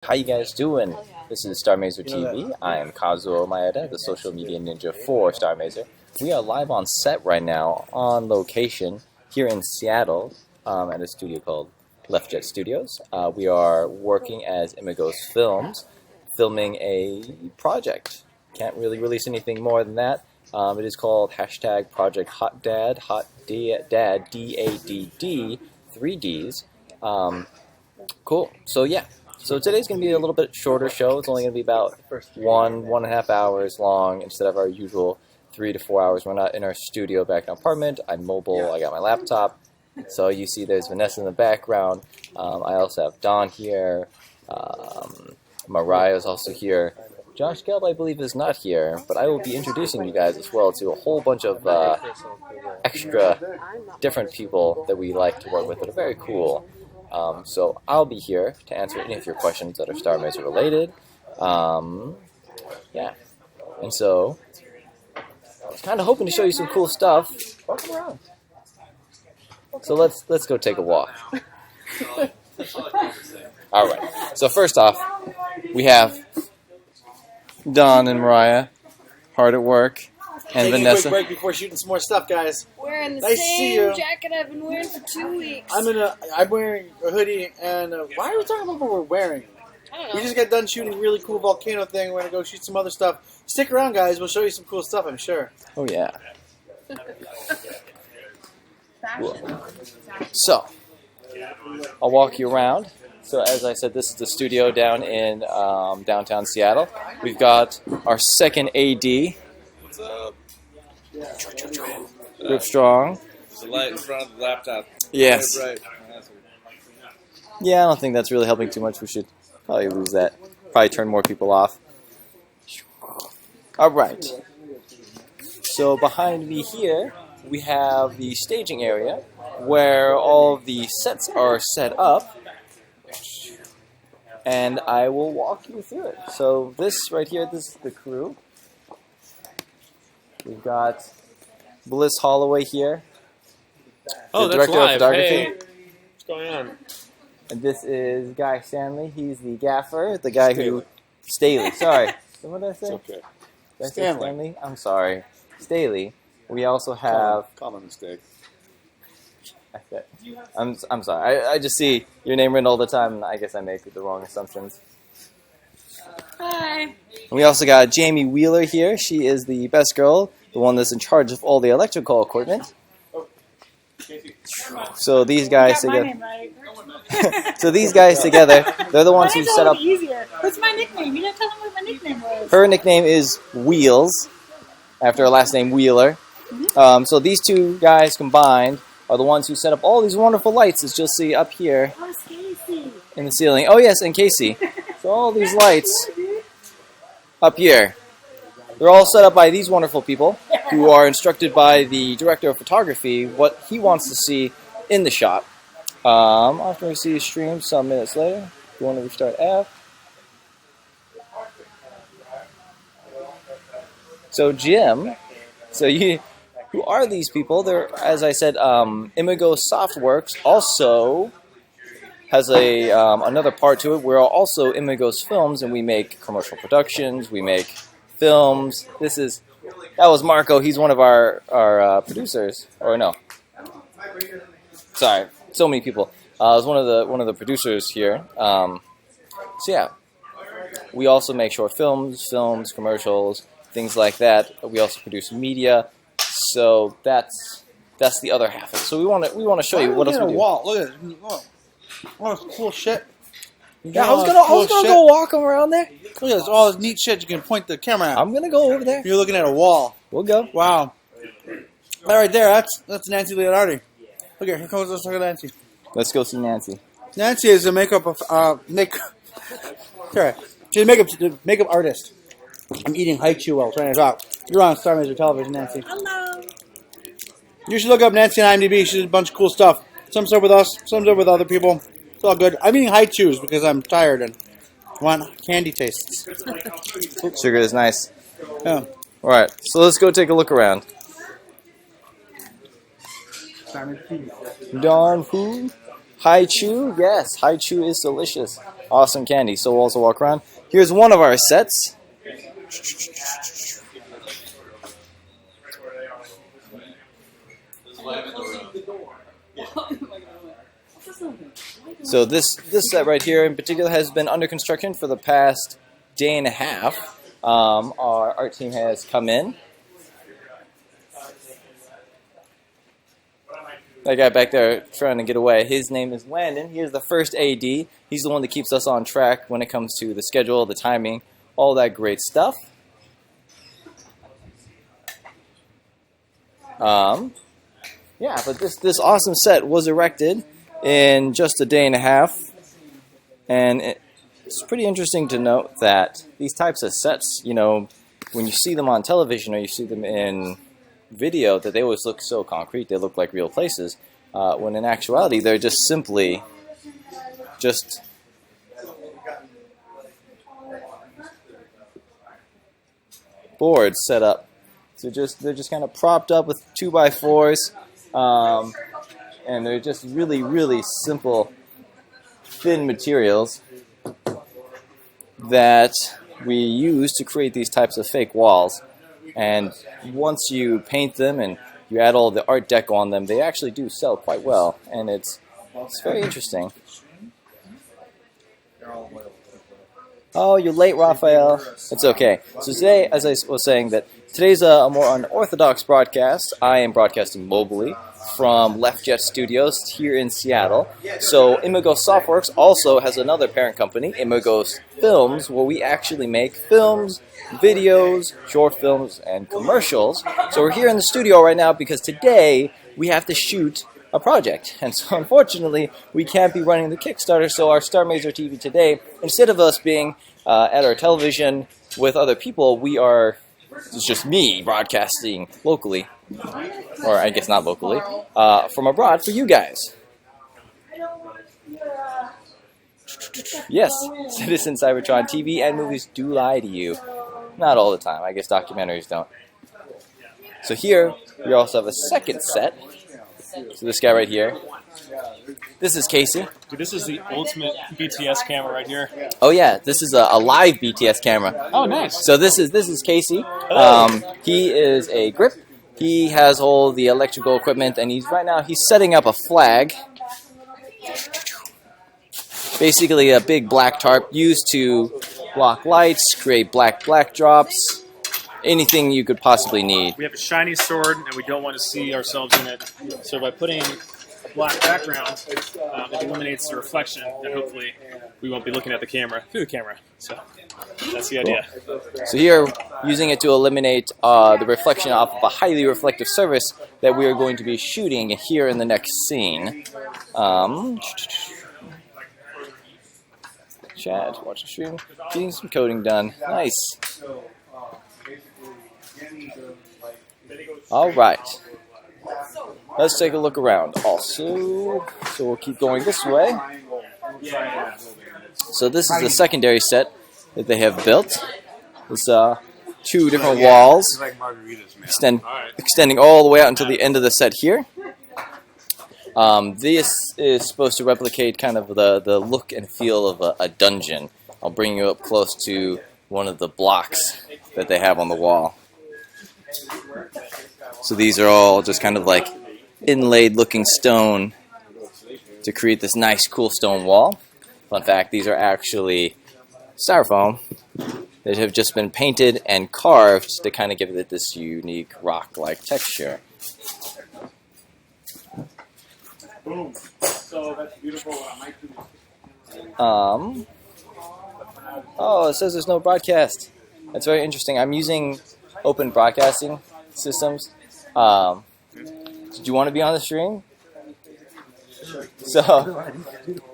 How you guys doing? This is Starr Mazer TV. I am Kazuo Maeda, the social media ninja for Starr Mazer. We are live on set right now, on location, here in Seattle, at a studio called LeftJet Studios. We are working as Imagos Films, filming a project. Can't really release anything more than that. It is called hashtag Project Hot Dad, Dad, D-A-D-D, 3 Ds. Cool. So yeah. So today's going to be a little bit shorter show. It's only going to be about 1.5 hours long instead of our usual 3 to 4 hours. We're not in our studio back in our apartment. I'm mobile. I got my laptop. So you see there's Vanessa in the background. I also have Don here. Mariah is also here. Josh Gelb, I believe, is not here, but I will be introducing you guys as well to a whole bunch of extra different people that we like to work with that are very cool. So I'll be here to answer any of your questions that are Starr Mazer related. Yeah. And so I was kind of hoping to show you some cool stuff. Walk around. So let's go take a walk. All right. So first off, we have Don and Mariah hard at work, and Taking Vanessa. a quick break before shooting some more stuff, guys. Wearing the Nice to see same you. jacket I've been wearing for 2 weeks. I'm wearing a hoodie, and why are we talking about what we're wearing? I don't know. We just got done shooting a really cool volcano thing. We're gonna go shoot some other stuff. Stick around, guys. We'll show you some cool stuff, I'm sure. Oh yeah. Cool. So I'll walk you around. So as I said, this is the studio down in downtown Seattle. We've got our second AD. What's up? Rip Strong. There's a light in front of the laptop. Yes. Right. Yeah, I don't think that's really helping too much. We should probably lose that. Probably turn more people off. All right. So behind me here, we have the staging area where all of the sets are set up. And I will walk you through it. So this right here, this is the crew. We've got Bliss Holloway here, Oh, the that's director of live. photography. Hey, what's going on? And this is Guy Stanley. He's the gaffer, the guy who... Staley, sorry. What did I say? It's okay. Did I say Stanley. Stanley? I'm sorry. Staley. We also have... Common mistake. I'm sorry. I just see your name written all the time, and I guess I make the wrong assumptions. Hi. And we also got Jamie Wheeler here. She is the best girl, the one that's in charge of all the electrical equipment. So these guys Got my together. name right. So these guys together, they're the ones who Mine's set a up. little easier. What's my nickname? You didn't tell them what my nickname was. Her nickname is Wheels, after her last name Wheeler. So these two guys combined are the ones who set up all these wonderful lights that you'll see up here Oh, it's Casey. in the ceiling. Oh yes, and Casey. So all these lights up here, they're all set up by these wonderful people who are instructed by the director of photography what he wants to see in the shot. After we see the stream some minutes later, if you want to restart app. So Jim, who are these people? They're, as I said, Imagos Softworks also has a another part to it. We're also Imagos Films, and we make commercial productions. We make films. That was Marco. He's one of our producers. Or no, sorry, so many people. It was one of the producers here. So yeah, we also make short films, commercials, things like that. We also produce media. So that's the other half of it. So we want to show you what else we do. Wall. Look at it. Oh, that's cool shit. Yeah, I was gonna go walk around there. Look at this. All this neat shit you can point the camera at. I'm gonna go over there. You're looking at a wall. We'll go. Wow. That right there, that's Nancy Leonardi. Look here comes let's look at Nancy. Let's go see Nancy. Nancy is a sorry. She's a makeup artist. I'm eating haiku while trying to talk. You're on Starr Mazer Television, Nancy. Hello. You should look up Nancy on IMDb. She did a bunch of cool stuff. Some stuff with us, some stuff with other people. It's all good. I'm eating haikus because I'm tired and want candy tastes. Sugar is nice. Yeah. All right, so let's go take a look around. Darn food. Haichu, yes, haichu is delicious. awesome candy. So we'll also walk around. Here's one of our sets. So this set right here in particular has been under construction for the past day and a half. Our art team has come in. That guy back there trying to get away, his name is Landon. He is the first AD. He's the one that keeps us on track when it comes to the schedule, the timing, all that great stuff. Yeah, but this awesome set was erected in just a day and a half, and it's pretty interesting to note that these types of sets, you know, when you see them on television or you see them in video, that they always look so concrete, they look like real places, when in actuality they're just simply boards set up. So they're just kind of propped up with 2x4s, and they're just really, really simple, thin materials that we use to create these types of fake walls. And once you paint them and you add all the art deco on them, they actually do sell quite well, and it's very interesting. Oh, you're late, Raphael. It's okay. So today, as I was saying, that today's a more unorthodox broadcast. I am broadcasting mobily from LeftJet Studios here in Seattle. So Imagos Softworks also has another parent company, Imagos Films, where we actually make films, videos, short films, and commercials. So we're here in the studio right now because today we have to shoot a project. And so unfortunately, we can't be running the Kickstarter, so our Starr Mazer TV today, instead of us being at our television with other people, it's just me broadcasting locally, or I guess not locally, from abroad for you guys. Yes, Citizen Cybertron TV and movies do lie to you. Not all the time. I guess documentaries don't. So here, we also have a second set. So this guy right here. This is Casey. Dude, this is the ultimate BTS camera right here. Oh yeah, this is a live BTS camera. Oh, nice. So this is Casey. He is a grip. He has all the electrical equipment, and he's setting up a flag. Basically, a big black tarp used to block lights, create black drops, anything you could possibly need. We have a shiny sword, and we don't want to see ourselves in it. So by putting a black background, it eliminates the reflection, and hopefully we won't be looking at the camera through the camera. So that's the idea. So here, using it to eliminate the reflection off of a highly reflective surface that we are going to be shooting here in the next scene. Chad, watch the stream. Getting some coding done. Nice. All right. Let's take a look around. Also, so we'll keep going this way. So this is the secondary set that they have built. It's two different walls extending all the way out until the end of the set here. This is supposed to replicate kind of the look and feel of a dungeon. I'll bring you up close to one of the blocks that they have on the wall. So these are all just kind of like inlaid looking stone to create this nice cool stone wall. Fun fact, these are actually styrofoam that have just been painted and carved to kind of give it this unique rock-like texture. Boom. So that's beautiful. Oh, it says there's no broadcast. That's very interesting. I'm using open broadcasting systems. Did you want to be on the stream? So,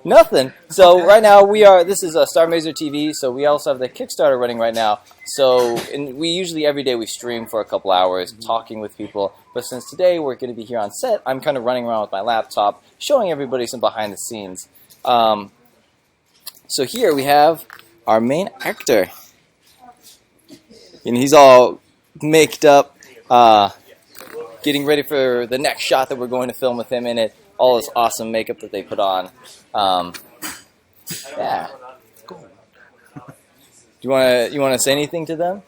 nothing. So right now this is a Starr Mazer TV, so we also have the Kickstarter running right now. So we usually every day we stream for a couple hours talking with people, but since today we're going to be here on set, I'm kind of running around with my laptop showing everybody some behind the scenes. So here we have our main actor. And he's all maked up, getting ready for the next shot that we're going to film with him in it. All this awesome makeup that they put on. Yeah. you wanna say anything to them?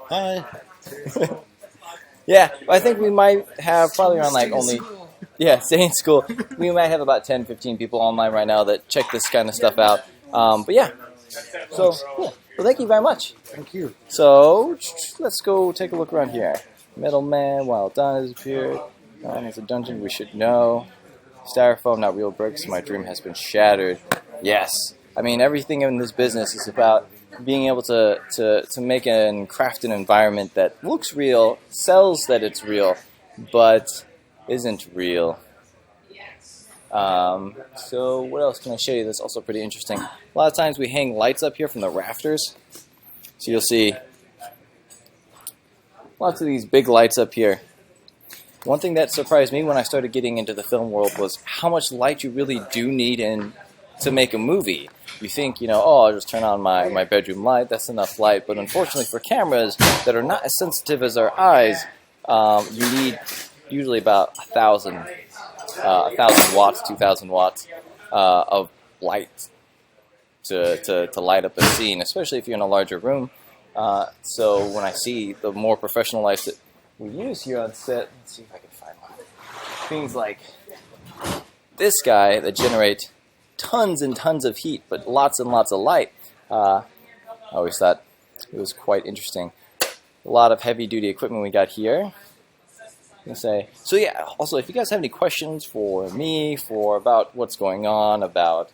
Hi. Yeah, I think we might have probably around like only. Yeah, stay in school. We might have about 10, 15 people online right now that check this kind of stuff out. But yeah, so cool. Well, thank you very much. Thank you. So let's go take a look around here. Middleman, Wild Dawn has appeared. It's a dungeon we should know. Styrofoam, not real bricks. My dream has been shattered. Yes, I mean everything in this business is about being able to make and craft an environment that looks real, sells that it's real, but isn't real. So what else can I show you that's also pretty interesting? A lot of times we hang lights up here from the rafters. So you'll see lots of these big lights up here. One thing that surprised me when I started getting into the film world was how much light you really do need to make a movie. You think, oh, I'll just turn on my bedroom light, that's enough light. But unfortunately for cameras that are not as sensitive as our eyes, you need usually about 1,000 watts, 2,000 watts of light to light up a scene, especially if you're in a larger room. So when I see the more professional lights that we use here on set, let's see if I can find one. Things like this guy that generate tons and tons of heat, but lots and lots of light. I always thought it was quite interesting. A lot of heavy-duty equipment we got here. So yeah, also if you guys have any questions for me, about what's going on, about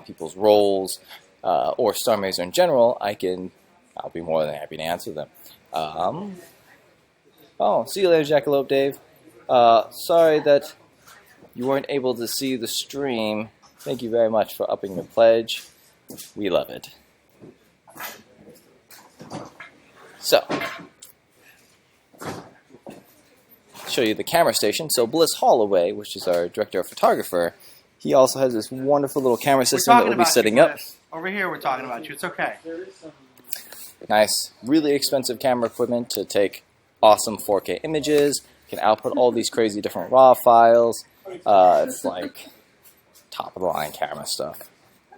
people's roles, or Starr Mazer in general, I'll be more than happy to answer them. Oh, see you later, Jackalope Dave. Sorry that you weren't able to see the stream. Thank you very much for upping your pledge. We love it. So, show you the camera station. So Bliss Holloway, which is our director of photographer, he also has this wonderful little camera system that we'll be setting up. Over here we're talking about you. It's okay. Nice, really expensive camera equipment to take awesome 4K images. You can output all these crazy different RAW files. It's like top of the line camera stuff.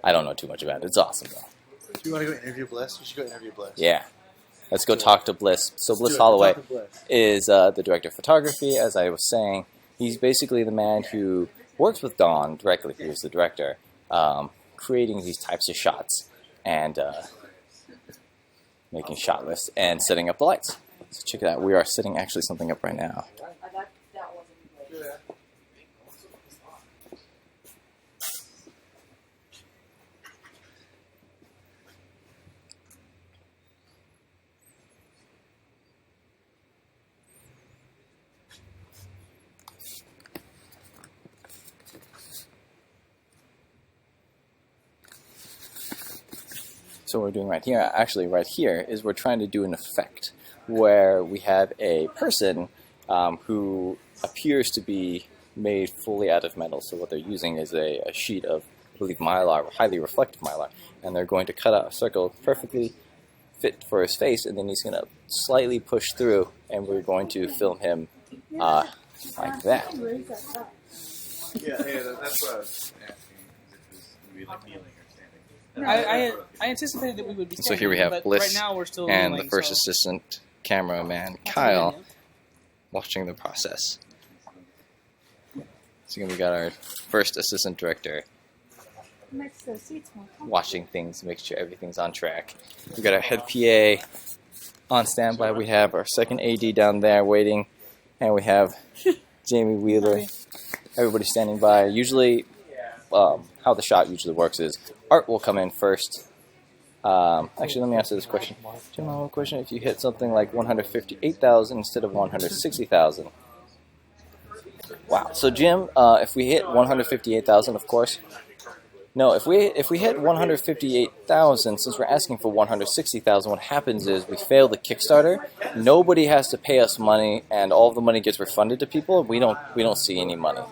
I don't know too much about it. It's awesome though. Do you want to go interview Bliss? We should go interview Bliss. Yeah. Let's go talk to Bliss. So Bliss Holloway is the director of photography, as I was saying. He's basically the man who works with Dawn directly, who's the director, creating these types of shots and making shot lists and setting up the lights. So check it out. We are setting actually something up right now. So what we're doing right here is we're trying to do an effect where we have a person who appears to be made fully out of metal. So what they're using is a sheet of, I believe, mylar, highly reflective mylar, and they're going to cut out a circle perfectly fit for his face, and then he's going to slightly push through, and we're going to film him like that. Yeah, that's what I was asking. If it was like kneeling or standing. I anticipated that we would be So here we have but Bliss right now we're still and kneeling, the first so. assistant cameraman, Kyle, watching the process. So we got our first assistant director Next to the seats more comfortable. watching things, make sure everything's on track. We got our head PA on standby. We have our second AD down there waiting, and we have Jamie Wheeler. Everybody standing by. Usually, how the shot usually works is Art will come in first. Actually, let me answer this question. Jim, I have a question. If you hit something like 158,000 instead of 160,000. Wow. So Jim, if we hit 158,000, of course. No, if we hit 158,000, since we're asking for 160,000, what happens is we fail the Kickstarter. Nobody has to pay us money, and all of the money gets refunded to people. We don't see any money.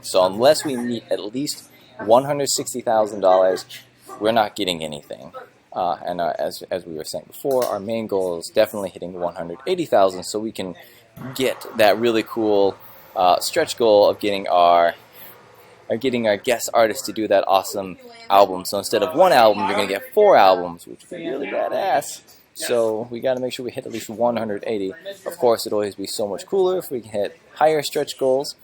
So unless we meet at least $160,000, we're not getting anything. And as we were saying before, our main goal is definitely hitting 180,000, so we can get that really cool stretch goal of getting our are getting our guest artists to do that awesome album. So instead of one album, you're going to get 4 albums, which would be really badass. So we got to make sure we hit at least 180. Of course, it'd always be so much cooler if we can hit higher stretch goals.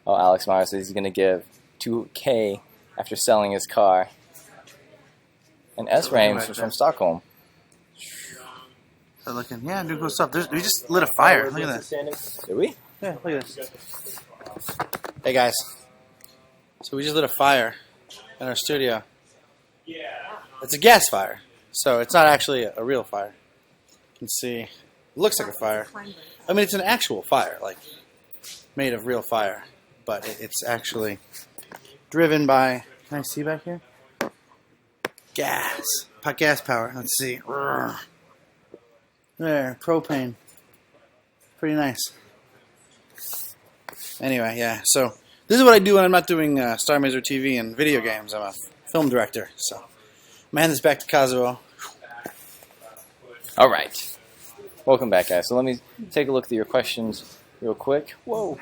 Alex Myers says he's going to give $2K after selling his car. And S. Rames from Stockholm. They're looking, yeah, doing cool stuff. We just lit a fire. Look at that. Did we? Yeah, look at this. Hey guys. So we just lit a fire in our studio. It's a gas fire, so it's not actually a real fire. You can see, it looks like a fire. I mean, it's an actual fire, like made of real fire, but it's actually driven by. Can I see back here? Gas, gas power. Let's see. There, propane. Pretty nice. Anyway, yeah. So this is what I do when I'm not doing Starr Mazer TV and video games. I'm a film director, so I'm gonna hand this back to Kazuo. All right. Welcome back, guys. So let me take a look at your questions real quick. Whoa.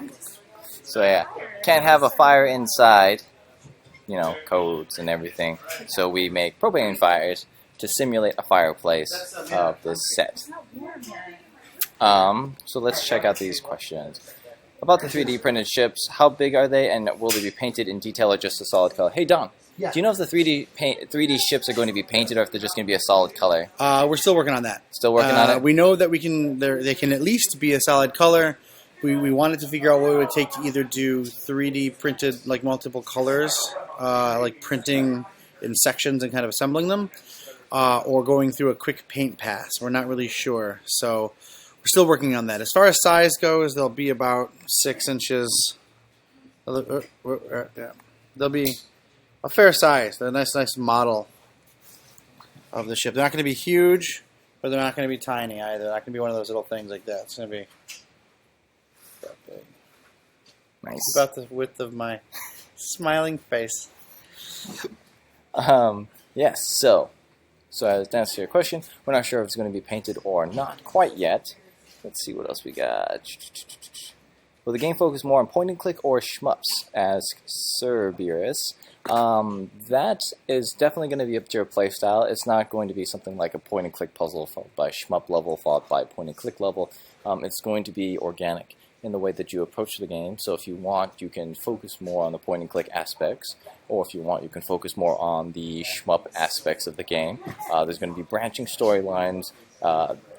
So yeah, can't have a fire inside. You know, codes and everything. So we make propane fires to simulate a fireplace of this set. So let's check out these questions. About the 3D printed ships, how big are they, and will they be painted in detail or just a solid color? Hey, Don, do you know if the 3D ships are going to be painted or if they're just going to be a solid color? We're still working on that. Still working on it? We know that they can at least be a solid color. We wanted to figure out what it would take to either do 3D printed, like multiple colors, like printing in sections and kind of assembling them, or going through a quick paint pass. We're not really sure, so we're still working on that. As far as size goes, they'll be about 6 inches. They'll be a fair size. They're a nice model of the ship. They're not going to be huge, but they're not going to be tiny either. They're not going to be one of those little things like that. It's going to be that big. Nice. It's about the width of my smiling face. Yes, so as to answer your question, we're not sure if it's going to be painted or not quite yet. Let's see what else we got. Will the game focus more on point and click or shmups? Asks Cerberus. That is definitely going to be up to your playstyle. It's not going to be something like a point and click puzzle followed by shmup level followed by point and click level. It's going to be organic in the way that you approach the game. So if you want, you can focus more on the point and click aspects, or if you want, you can focus more on the shmup aspects of the game. There's going to be branching storylines.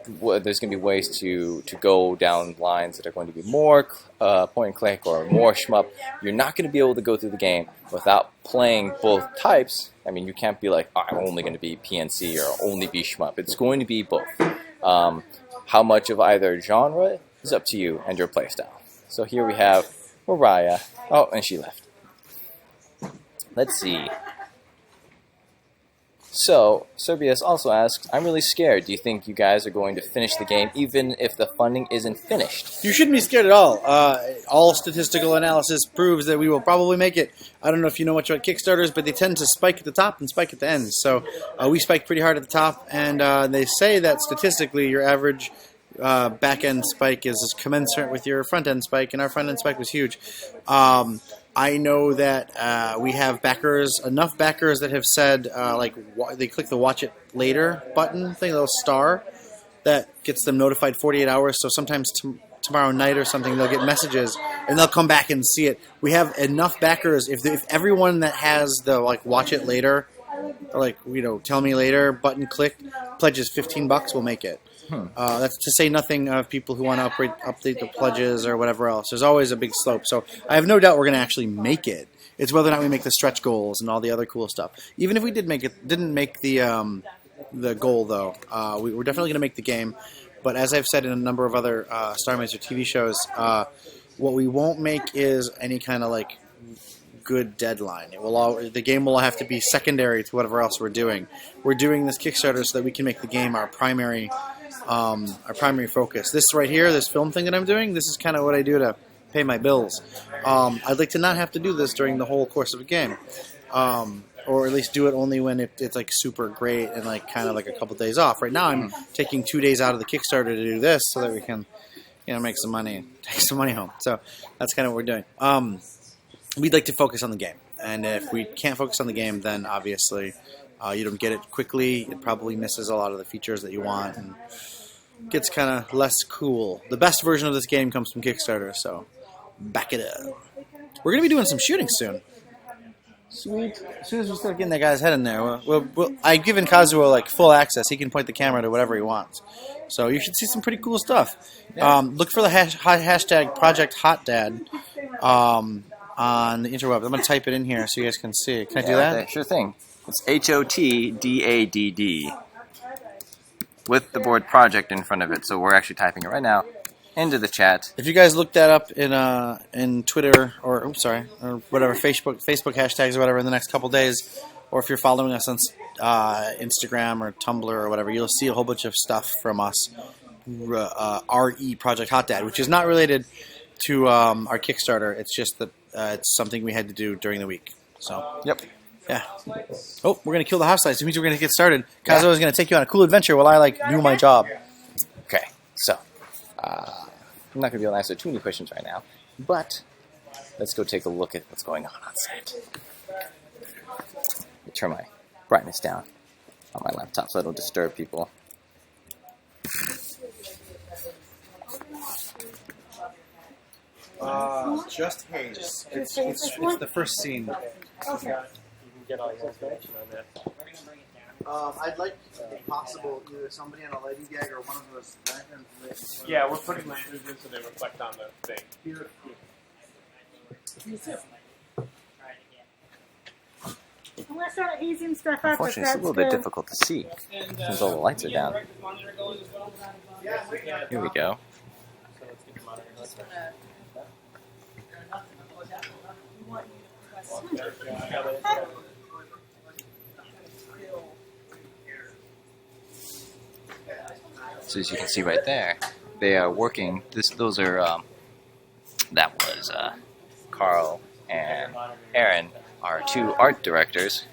There's going to be ways to go down lines that are going to be more point and click or more shmup. You're not going to be able to go through the game without playing both types. I mean, you can't be like, oh, I'm only going to be PNC or only be shmup. It's going to be both. How much of either genre is up to you and your playstyle. So here we have Mariah. Oh, and she left. Let's see. So, Cerberus also asks, I'm really scared. Do you think you guys are going to finish the game even if the funding isn't finished? You shouldn't be scared at all. All statistical analysis proves that we will probably make it. I don't know if you know much about Kickstarters, but they tend to spike at the top and spike at the end. So we spike pretty hard at the top, and they say that statistically your average back-end spike is commensurate with your front-end spike, and our front-end spike was huge. I know that we have backers, enough backers that have said, they click the watch it later button thing, a little star, that gets them notified 48 hours. So sometimes tomorrow night or something, they'll get messages, and they'll come back and see it. We have enough backers. If everyone that has the, watch it later, tell me later button clicked, pledges $15, we'll make it. That's to say nothing of people who want to update the pledges or whatever else. There's always a big slope. So I have no doubt we're going to actually make it. It's whether or not we make the stretch goals and all the other cool stuff. Even if we didn't make the goal, though, we're definitely going to make the game. But as I've said in a number of other Starr Mazer TV shows, what we won't make is any kind of good deadline. The game will have to be secondary to whatever else we're doing. We're doing this Kickstarter so that we can make the game our primary focus. This right here, this film thing that I'm doing, this is kind of what I do to pay my bills. I'd like to not have to do this during the whole course of a game, or at least do it only when it's super great and kind of a couple days off. Right now, I'm taking 2 days out of the Kickstarter to do this so that we can make some money, take some money home. So that's kind of what we're doing. We'd like to focus on the game, and if we can't focus on the game, then obviously you don't get it quickly. It probably misses a lot of the features that you want, and gets kind of less cool. The best version of this game comes from Kickstarter, so back it up. We're gonna be doing some shooting soon. Sweet. As soon as we start getting that guy's head in there, I've given Kazuo like full access. He can point the camera to whatever he wants. So you should see some pretty cool stuff. Look for the hashtag Project Hot Dad on the interweb. I'm gonna type it in here so you guys can see it. Can I do that? Okay, sure thing. It's HOTDADD with the word project in front of it. So we're actually typing it right now into the chat. If you guys look that up in Twitter or whatever Facebook hashtags or whatever in the next couple days, or if you're following us on Instagram or Tumblr or whatever, you'll see a whole bunch of stuff from us. RE Project Hot Dad, which is not related to our Kickstarter. It's just that it's something we had to do during the week. So Yep. yeah. Oh, we're gonna kill the house lights. It means we're gonna get started. Kazuo is gonna take you on a cool adventure while I do my job. Okay, so I'm not going to be able to answer too many questions right now, but let's go take a look at what's going on set. Let me turn my brightness down on my laptop so I don't disturb people. Just haze. It's the first scene. Okay. I'd like, if possible, either somebody on a lighting gag or one of those lanterns. Yeah, we're putting lanterns in so they reflect on the thing. I'm gonna start easing stuff up. Unfortunately, it's a little bit difficult to see since all the lights are down. Here we go. So as you can see right there, they are working. Those are that was Carl and Aaron, our two art directors.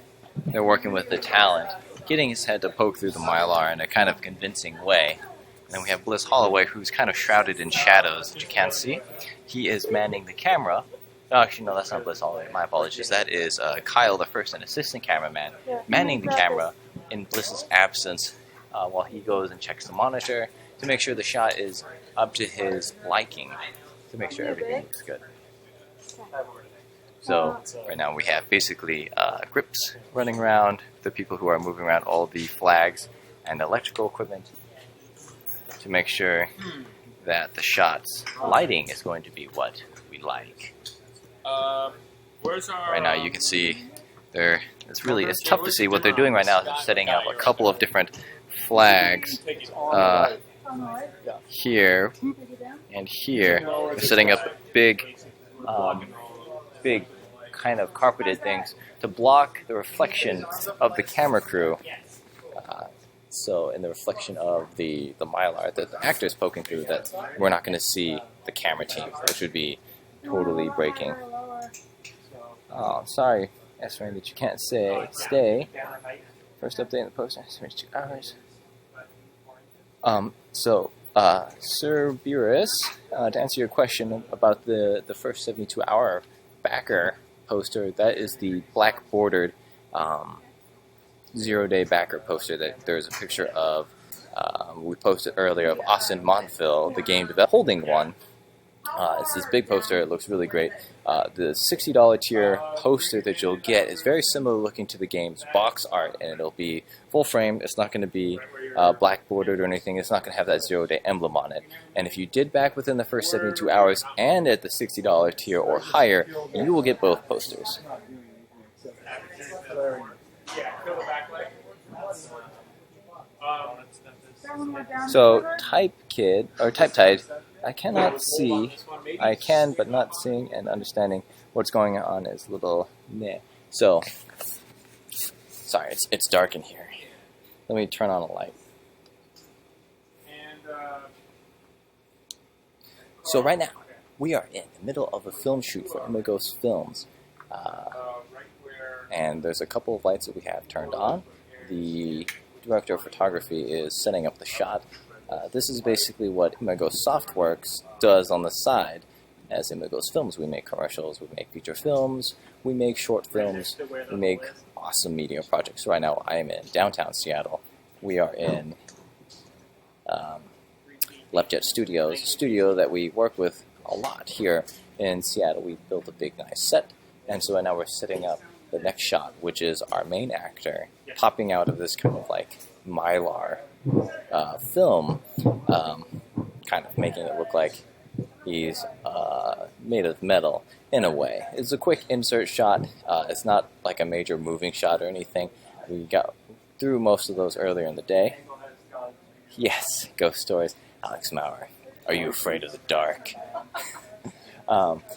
They're working with the talent, getting his head to poke through the mylar in a kind of convincing way. And then we have Bliss Holloway, who's kind of shrouded in shadows that you can't see. He is manning the camera. Oh, actually, no, that's not Bliss Holloway. My apologies. That is Kyle, the first and assistant cameraman, manning the camera in Bliss's absence while he goes and checks the monitor to make sure the shot is up to his liking, to make sure everything looks good. So right now we have basically grips running around, the people who are moving around all the flags and electrical equipment to make sure that the shot's lighting is going to be what we like. Right now you can see it's tough to see what they're doing right now. They're setting up a couple of different flags here and here. They're setting up big kind of carpeted things to block the reflection of the camera crew. So in the reflection of the mylar that the actor's poking through, that we're not going to see the camera team, which would be totally breaking. Oh, sorry, S-Rain, that you can't stay. First update in the poster, 2 hours. Sir Beerus, to answer your question about the first 72-hour backer poster, that is the black bordered 0-day backer poster that there's a picture of. We posted earlier of Austin Montville, the game developer, holding one. It's this big poster. It looks really great. The $60 tier poster that you'll get is very similar looking to the game's box art, and it'll be full frame. It's not going to be black bordered or anything. It's not going to have that 0-day emblem on it. And if you did back within the first 72 hours and at the $60 tier or higher, you will get both posters. So Type Tide, I cannot see. I can, but not seeing and understanding what's going on is a little meh. So, sorry, it's dark in here. Let me turn on a light. So right now, we are in the middle of a film shoot for Imagos Films. And there's a couple of lights that we have turned on. The director of photography is setting up the shot. This is basically what Imagos Softworks does on the side. As Imagos Films, we make commercials, we make feature films, we make short films, we make awesome media projects. Right now, I am in downtown Seattle. We are in LeftJet Studios, a studio that we work with a lot here in Seattle. We built a big, nice set, and so now we're setting up the next shot, which is our main actor popping out of this kind of like mylar film, kind of making it look like he's made of metal in a way. It's a quick insert shot. It's not like a major moving shot or anything. We got through most of those earlier in the day. Yes, ghost stories. Alex Maurer, are you afraid of the dark?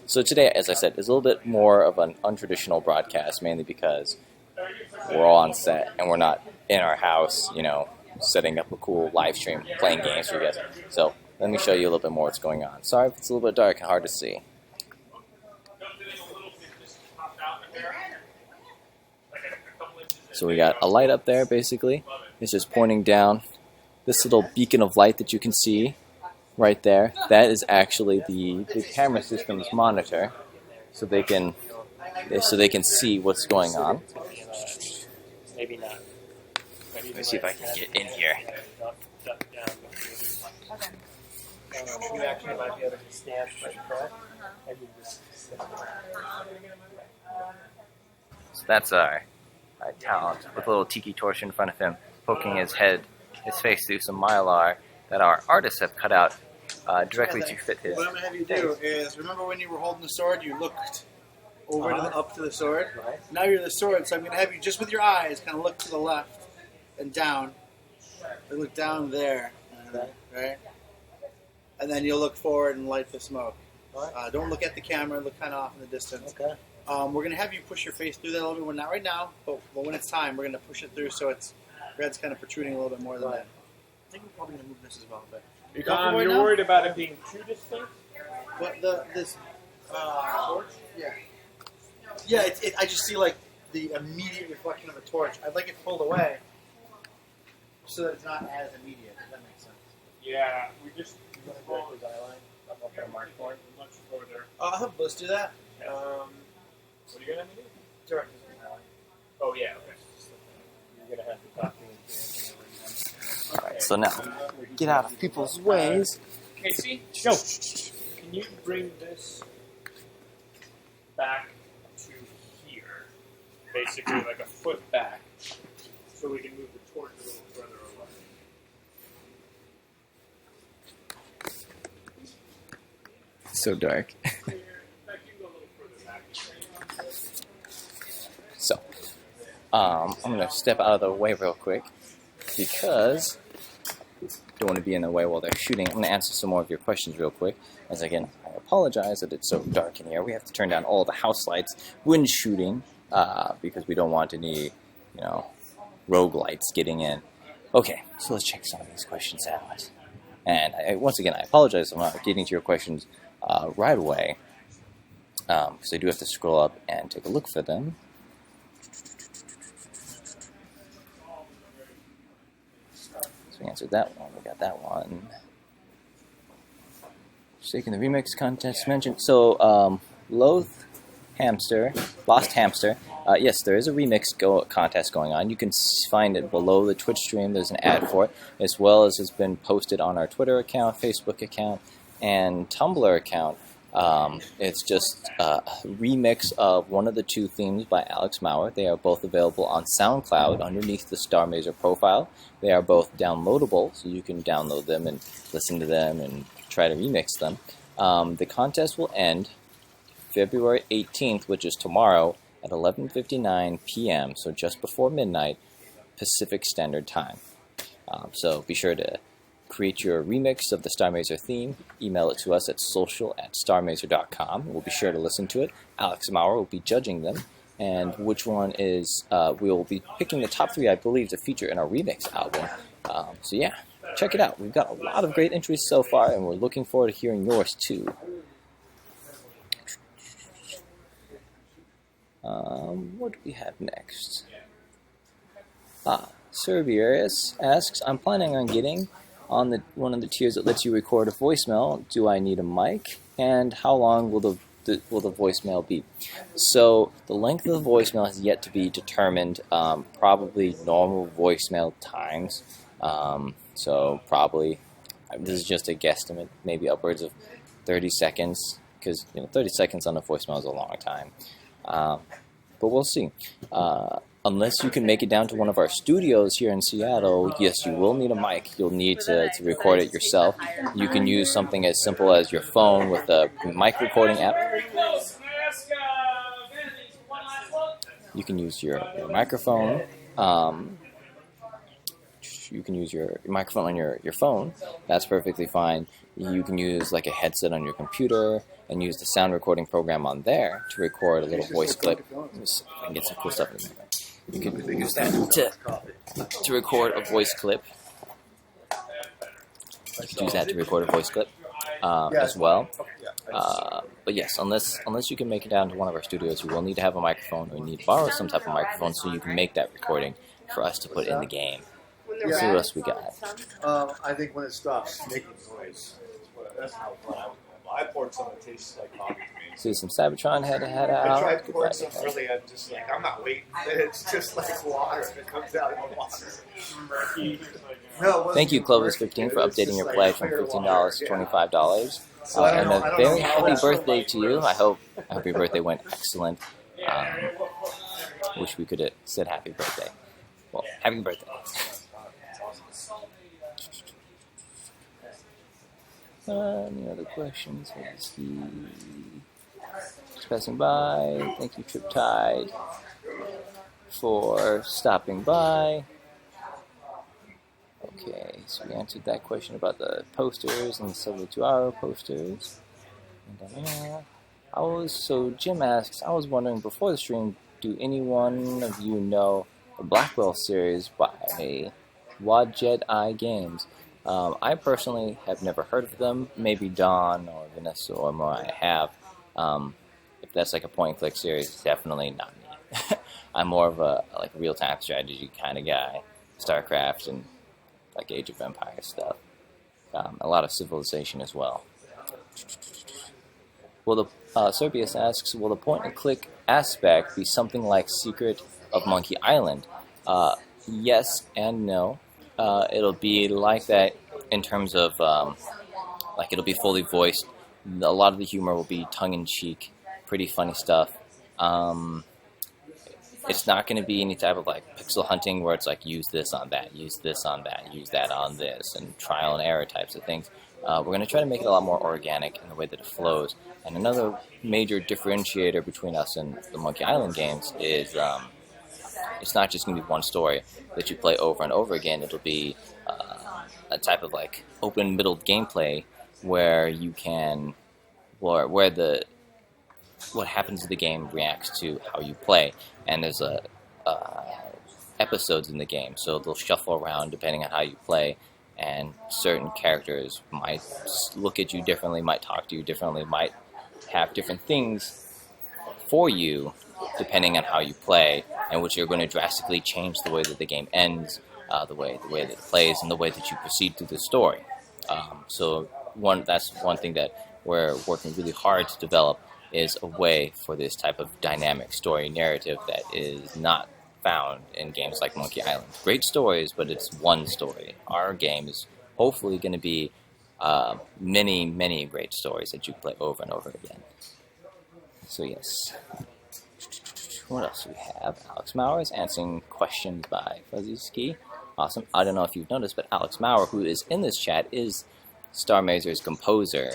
So today, as I said, is a little bit more of an untraditional broadcast, mainly because we're all on set and we're not in our house, setting up a cool live stream, playing games for you guys. So let me show you a little bit more what's going on. Sorry if it's a little bit dark and hard to see. So we got a light up there, basically. It's just pointing down. This little beacon of light that you can see right there, that is actually the camera system's monitor, so they can see what's going on. Maybe not. Let me see if I can get in here. You actually might be able to stand and you just So that's our talent, with a little tiki torch in front of him, poking his face through some mylar that our artists have cut out directly to fit his. What I'm going to have you do is, remember when you were holding the sword, you looked over up to the sword? Right. Now you're the sword, so I'm going to have you, just with your eyes, kind of look to the left and down. And look down there, right? And then you'll look forward and light the smoke. Don't look at the camera, look kind of off in the distance. Okay. We're going to have you push your face through that a little bit. Well, not right now, but when it's time, we're going to push it through so your head's kind of protruding a little bit more than that. I think we're probably going to move this as well. But are you comfortable right you're now? worried about it being too distinct? What torch? Yeah. I just see like the immediate reflection of the torch. I'd like it pulled away so that it's not as immediate. If that makes sense. Yeah, we just pull his eye line up at a mark point much further. I'll have Bliss do that. What are you gonna have me do? Direct. Oh yeah, okay. You're gonna have to talk to him. Alright, so now, get out of people's ways. Casey, go. Can you bring this back to here? Basically like a foot back. So we can move the torch a little further away. So dark. So, I'm going to step out of the way real quick because I don't want to be in the way while they're shooting. I'm going to answer some more of your questions real quick. As again, I apologize that it's so dark in here. We have to turn down all the house lights when shooting because we don't want any, rogue lights getting in. Okay, so let's check some of these questions out. And once again, I apologize if I'm not getting to your questions right away because I do have to scroll up and take a look for them. So we answered that one. We got that one. Taking the remix contest mentioned. So, Lost Hamster. Yes, there is a remix contest going on. You can find it below the Twitch stream. There's an ad for it, as well as it's been posted on our Twitter account, Facebook account, and Tumblr account. It's just a remix of one of the two themes by Alex Maurer. They are both available on SoundCloud underneath the Starr Mazer profile. They are both downloadable, so you can download them and listen to them and try to remix them. The contest will end February 18th, which is tomorrow, at 11:59 p.m., so just before midnight, Pacific Standard Time. So be sure to create your remix of the Starr Mazer theme, email it to us at social@starrmazer.com. We'll be sure to listen to it. Alex Maurer will be judging them, and which one is, we'll be picking the top 3, I believe, to feature in our remix album. So yeah, check it out. We've got a lot of great entries so far, and we're looking forward to hearing yours too. What do we have next? Cerberus asks, I'm planning on getting on the one of the tiers that lets you record a voicemail, do I need a mic, and how long will the voicemail be? So the length of the voicemail has yet to be determined. Probably normal voicemail times. So probably this is just a guesstimate, maybe upwards of 30 seconds, because 30 seconds on a voicemail is a long time. But we'll see. Unless you can make it down to one of our studios here in Seattle, yes, you will need a mic. You'll need to record it yourself. You can use something as simple as your phone with a mic recording app. You can use your microphone. You can use your microphone on your phone. That's perfectly fine. You can use like a headset on your computer and use the sound recording program on there to record a little voice clip. Just, I can get some cool stuff in there. You can use that to record a voice clip. You can use that to record a voice clip as well. But yes, unless you can make it down to one of our studios, you will need to have a microphone, or you need to borrow some type of microphone so you can make that recording for us to put in the game. Let's see what else we got. I think when it stops making noise, that's how I poured some that tastes like coffee to me. See some Cybertron head out. I tried pouring some early. I'm just like, I'm not waiting. It's just like water. It comes out in the water. No, thank you, Clovis15, for updating your pledge from $15 to $25. And a very happy birthday to you. I hope your birthday went excellent. Wish we could have said happy birthday. Well, happy birthday. Any other questions? Let's see. Just passing by. Thank you, Triptide, for stopping by. Okay, so we answered that question about the posters and the 72-hour posters. So Jim asks, I was wondering before the stream, do any one of you know the Blackwell series by Wadjet Eye Games? I personally have never heard of them. Maybe Dawn or Vanessa or Mariah have. If that's like a point-and-click series, definitely not me. I'm more of a real-time strategy kind of guy. StarCraft and like Age of Empires stuff. A lot of Civilization as well. Well, Serbius asks, will the point-and-click aspect be something like Secret of Monkey Island? Yes and no. It'll be like that in terms of, it'll be fully voiced. A lot of the humor will be tongue-in-cheek, pretty funny stuff. It's not going to be any type of pixel hunting where it's like use this on that, use this on that, use that on this, and trial and error types of things. We're going to try to make it a lot more organic in the way that it flows. And another major differentiator between us and the Monkey Island games is it's not just going to be one story that you play over and over again. It'll be a type of open middle gameplay where you can, where what happens in the game reacts to how you play. And there's episodes in the game, so they'll shuffle around depending on how you play. And certain characters might look at you differently, might talk to you differently, might have different things for you depending on how you play, and which are going to drastically change the way that the game ends, the way that it plays, and the way that you proceed through the story. So that's one thing that we're working really hard to develop, is a way for this type of dynamic story narrative that is not found in games like Monkey Island. Great stories, but it's one story. Our game is hopefully going to be many, many great stories that you play over and over again. So yes. What else do we have? Alex Maurer is answering questions by Fuzzy Ski. Awesome. I don't know if you've noticed, but Alex Maurer, who is in this chat, is Starr Mazer's composer.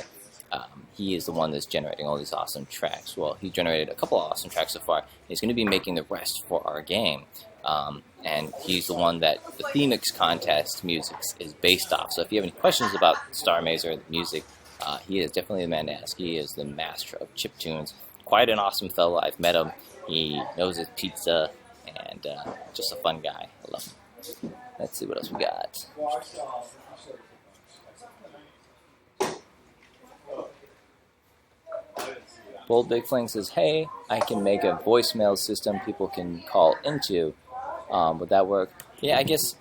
He is the one that's generating all these awesome tracks. Well, he generated a couple of awesome tracks so far. He's going to be making the rest for our game. And he's the one that the Themix contest music is based off. So if you have any questions about Starr Mazer, the music, he is definitely the man to ask. He is the master of chiptunes. Quite an awesome fellow. I've met him. He knows his pizza, and just a fun guy. I love him. Let's see what else we got. Bold Big Fling says, hey, I can make a voicemail system people can call into. Would that work? Yeah, I guess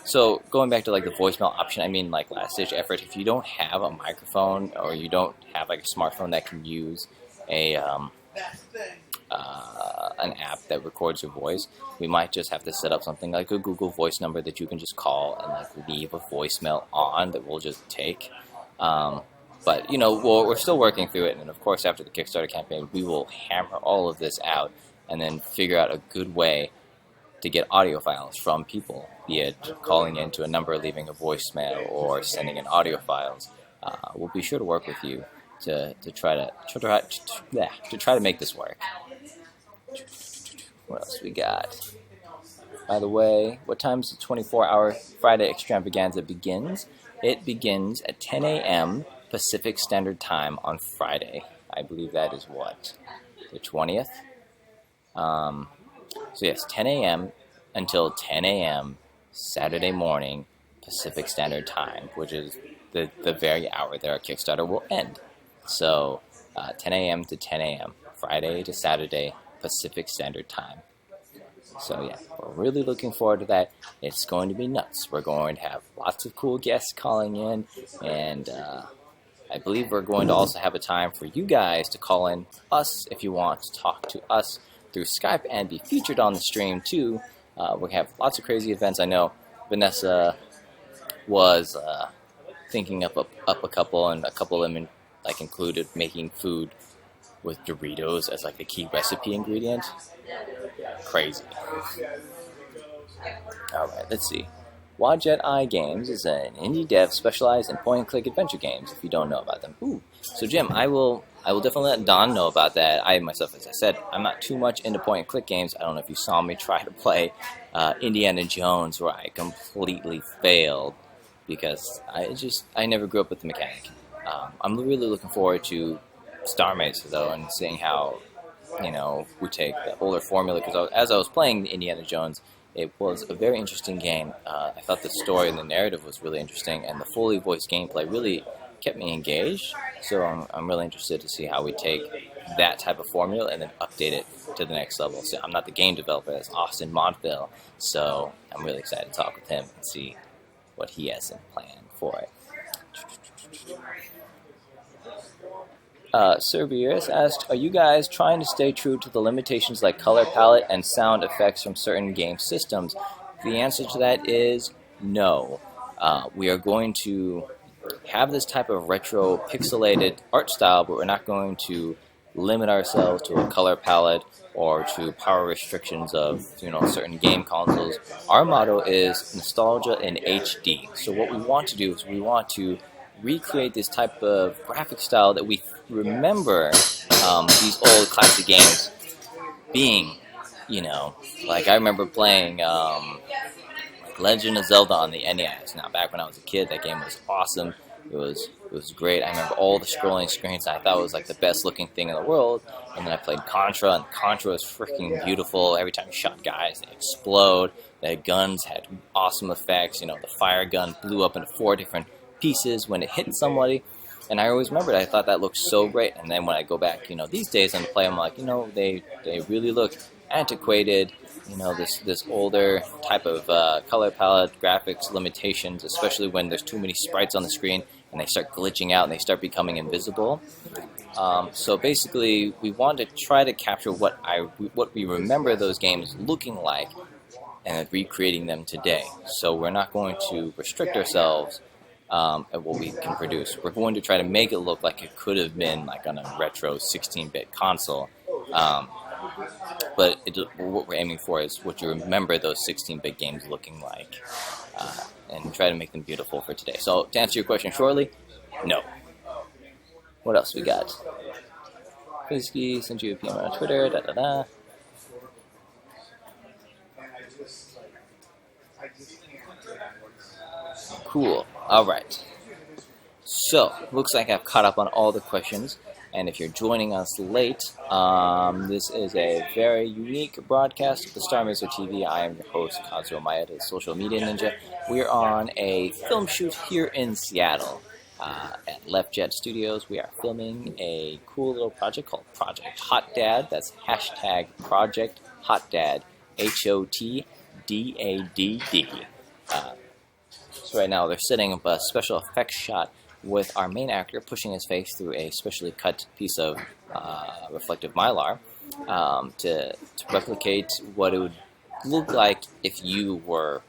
So going back to like the voicemail option, I mean like last ditch effort. If you don't have a microphone or you don't have like a smartphone that can use a an app that records your voice, we might just have to set up something like a Google Voice number that you can just call and like leave a voicemail on that we'll just take. But you know, we're still working through it, and of course, after the Kickstarter campaign, we will hammer all of this out and then figure out a good way to get audio files from people, be it calling into a number, leaving a voicemail, or sending in audio files. We'll be sure to work with you to try to make this work. What else we got? By the way, what time is the 24-hour Friday extravaganza begins? It begins at 10 a.m. Pacific Standard Time on Friday. I believe that is what? The 20th? So yes, 10 a.m. until 10 a.m. Saturday morning Pacific Standard Time, which is the very hour that our Kickstarter will end. So 10 a.m. to 10 a.m. Friday to Saturday Pacific Standard Time. So yeah, we're really looking forward to that. It's going to be nuts. We're going to have lots of cool guests calling in, and I believe we're going to also have a time for you guys to call in us if you want to talk to us through Skype and be featured on the stream too. We have lots of crazy events. I know Vanessa was thinking up a couple, and a couple of them like included making food with Doritos as like a key recipe ingredient. Crazy. Alright, let's see. Wadjet Eye Games is an indie dev specialized in point-and-click adventure games, if you don't know about them. Ooh. So Jim, I will definitely let Don know about that. I myself, as I said, I'm not too much into point-and-click games. I don't know if you saw me try to play Indiana Jones, where I completely failed because I never grew up with the mechanic. I'm really looking forward to Starr Mazer, though, and seeing how, you know, we take the older formula, because as I was playing Indiana Jones, it was a very interesting game. I thought the story and the narrative was really interesting, and the fully voiced gameplay really kept me engaged. So I'm really interested to see how we take that type of formula and then update it to the next level. So I'm not the game developer, that's Austin Montville, so I'm really excited to talk with him and see what he has in plan for it. Cerberus asked, are you guys trying to stay true to the limitations like color palette and sound effects from certain game systems? The answer to that is no. We are going to have this type of retro pixelated art style, but we're not going to limit ourselves to a color palette or to power restrictions of, you know, certain game consoles. Our motto is nostalgia in HD. So what we want to do is we want to recreate this type of graphic style that we remember these old classic games being, you know, like I remember playing Legend of Zelda on the NES. Now, back when I was a kid, that game was awesome. It was great. I remember all the scrolling screens. I thought it was like the best looking thing in the world. And then I played Contra, and Contra was freaking beautiful. Every time you shot guys, they explode. The guns had awesome effects. You know, the fire gun blew up into 4 different pieces when it hit somebody. And I always remembered, I thought that looked so great. And then when I go back, you know, these days and play, I'm like, you know, they really look antiquated. You know, this older type of color palette, graphics limitations, especially when there's too many sprites on the screen and they start glitching out and they start becoming invisible. So basically, we want to try to capture what we remember those games looking like and recreating them today. So we're not going to restrict ourselves at what we can produce. We're going to try to make it look like it could have been like on a retro 16-bit console. But what we're aiming for is what you remember those 16-bit games looking like, and try to make them beautiful for today. So to answer your question shortly, no. What else we got? Frisky sent you a PM on Twitter. Cool. All right. So looks like I've caught up on all the questions. And if you're joining us late, this is a very unique broadcast of the Starr Mazer TV. I am your host, Kazuo Maya, the social media ninja. We're on a film shoot here in Seattle at Left Jet Studios. We are filming a cool little project called Project Hot Dad. That's hashtag Project Hot Dad, HOTDADD. So right now they're setting up a special effects shot with our main actor pushing his face through a specially cut piece of reflective mylar to replicate what it would look like if you were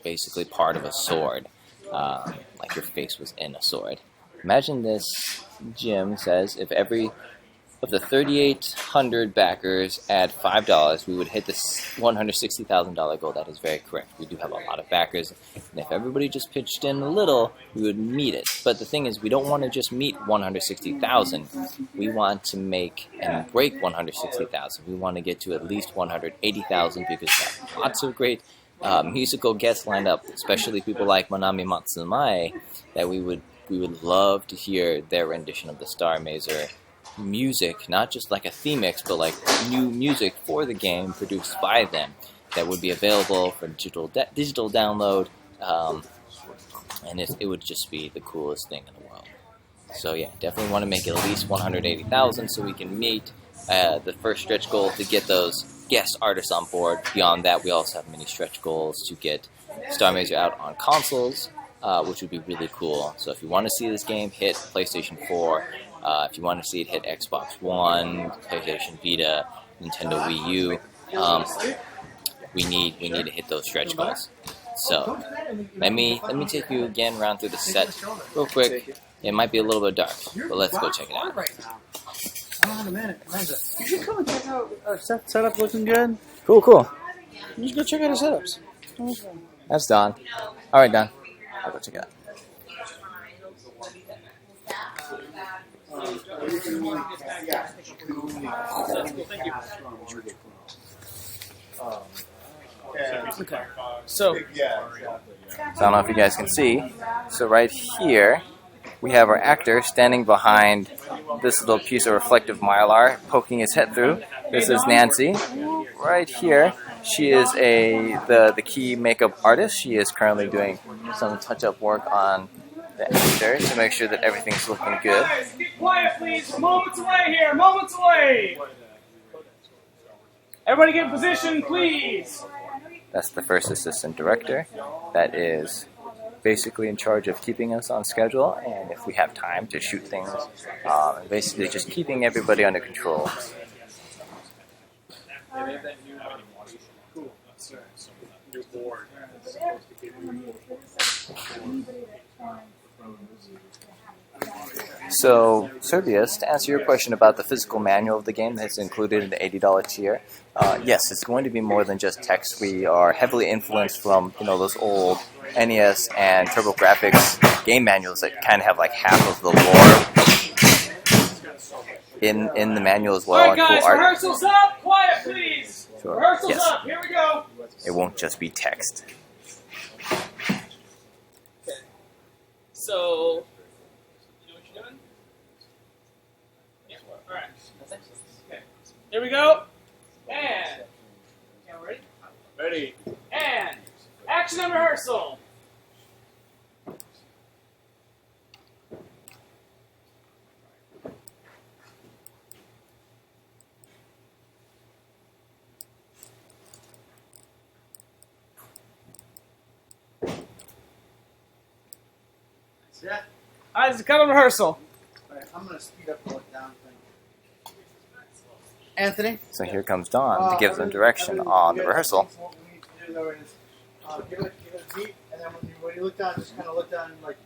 basically part of a sword, like your face was in a sword. Imagine this, Jim says, if every of the 3,800 backers add $5, we would hit this $160,000 goal. That is very correct. We do have a lot of backers, and if everybody just pitched in a little, we would meet it. But the thing is, we don't want to just meet 160,000. We want to make and break 160,000. We want to get to at least 180,000 because we have lots of great musical guests lined up, especially people like Manami Matsumae, that we would love to hear their rendition of the Starr Mazer music, not just like a theme mix, but like new music for the game produced by them that would be available for digital download, and it would just be the coolest thing in the world. So yeah, definitely want to make it at least 180,000 so we can meet the first stretch goal to get those guest artists on board. Beyond that, we also have many stretch goals to get Starr Mazer out on consoles, which would be really cool. So if you want to see this game hit PlayStation 4, if you want to see it hit Xbox One, PlayStation Vita, Nintendo Wii U, we need to hit those stretch goals. So let me take you again around through the set real quick. It might be a little bit dark, but let's go check it out. Oh, man, you should come and check out our setup. Looking good. Cool. You should go check out our setups. That's Don. All right, Don. I'll go check it out. So, So I don't know if you guys can see. So right here, we have our actor standing behind this little piece of reflective mylar, poking his head through. This is Nancy. Right here, she is the key makeup artist. She is currently doing some touch-up work on the actor to make sure that everything's looking good. Guys, get quiet, please. Moments away here. Moments away. Everybody get in position, please. That's the first assistant director that is basically in charge of keeping us on schedule, and if we have time to shoot things, and basically just keeping everybody under control. So, Servius, to answer your question about the physical manual of the game that's included in the $80 tier, yes, it's going to be more than just text. We are heavily influenced from, those old NES and TurboGrafx game manuals that kind of have like half of the lore in the manual as well. All right, guys, cool rehearsal's up. Quiet, please. Sure. Rehearsal's Yes. up. Here we go. It won't just be text. so you know what you're doing? Yeah. All right. Okay. Here we go. And Ready? ready. And action and rehearsal. Yeah. All right, this is kind of rehearsal. Alright, I'm gonna speed up the look down thing. Anthony? So here comes Don to give them direction on the rehearsal. What we need to do though is give it a beat, and then when you look down, just kind of look down like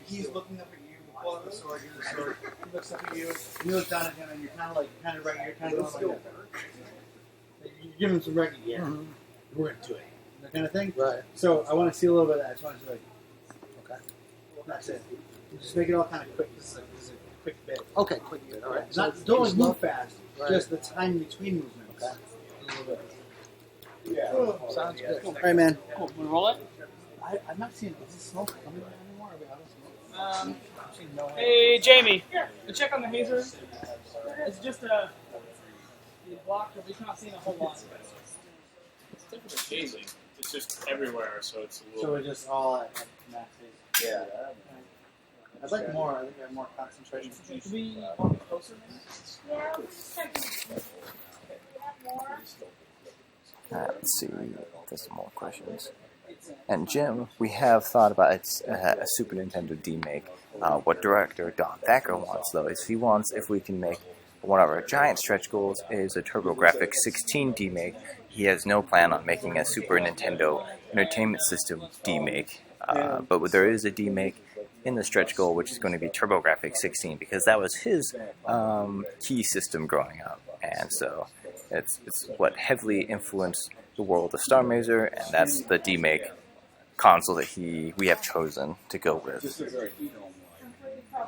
he's looking up at you. You pull out the sword, give the sword. He looks up at you. You look down at him, and you're kind of right. You're kind of going like that. You give him some recognition. Yeah. Mm-hmm. We're gonna do it. That kind of thing. Right. So I want to see a little bit of that. I just want to see okay. That's it. Just make it all kind of quick. This is a quick bit. Okay, quick bit. All right. Don't move fast. Right. Just the time between movements. Okay. A little bit. Yeah. Sounds good. All right, man. Cool. Want to roll it? I'm not seeing. Is this smoke coming anymore? Are we out of smoke? I'm seeing no way. Hey, Jamie. Here, check on the hazer. It's just a block, but we're not seeing a whole lot. It's different hazing. It's just everywhere, so it's a So little. we're just all at max haze. Yeah. I'd like more. I think I have more concentration. Should we walk closer? Yeah, we have more. Let's see if there's some more questions. And Jim, we have thought about it's a Super Nintendo D-Make. What director Don Thacker wants, though, is he wants if we can make one of our giant stretch goals is a TurboGrafx 16 D-Make. He has no plan on making a Super Nintendo Entertainment System D-Make, but there is a D-Make in the stretch goal, which is going to be TurboGrafx 16, because that was his key system growing up, and so it's what heavily influenced the world of Starr Mazer, and that's the D-Make console that we have chosen to go with.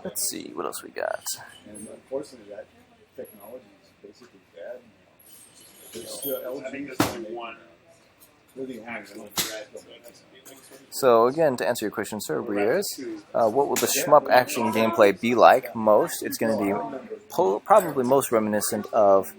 Let's see what else we got. And unfortunately, that technology is basically bad now. There's LG one. So again, to answer your question, Sir Breers, what will the shmup action gameplay be like most? It's going to be probably most reminiscent of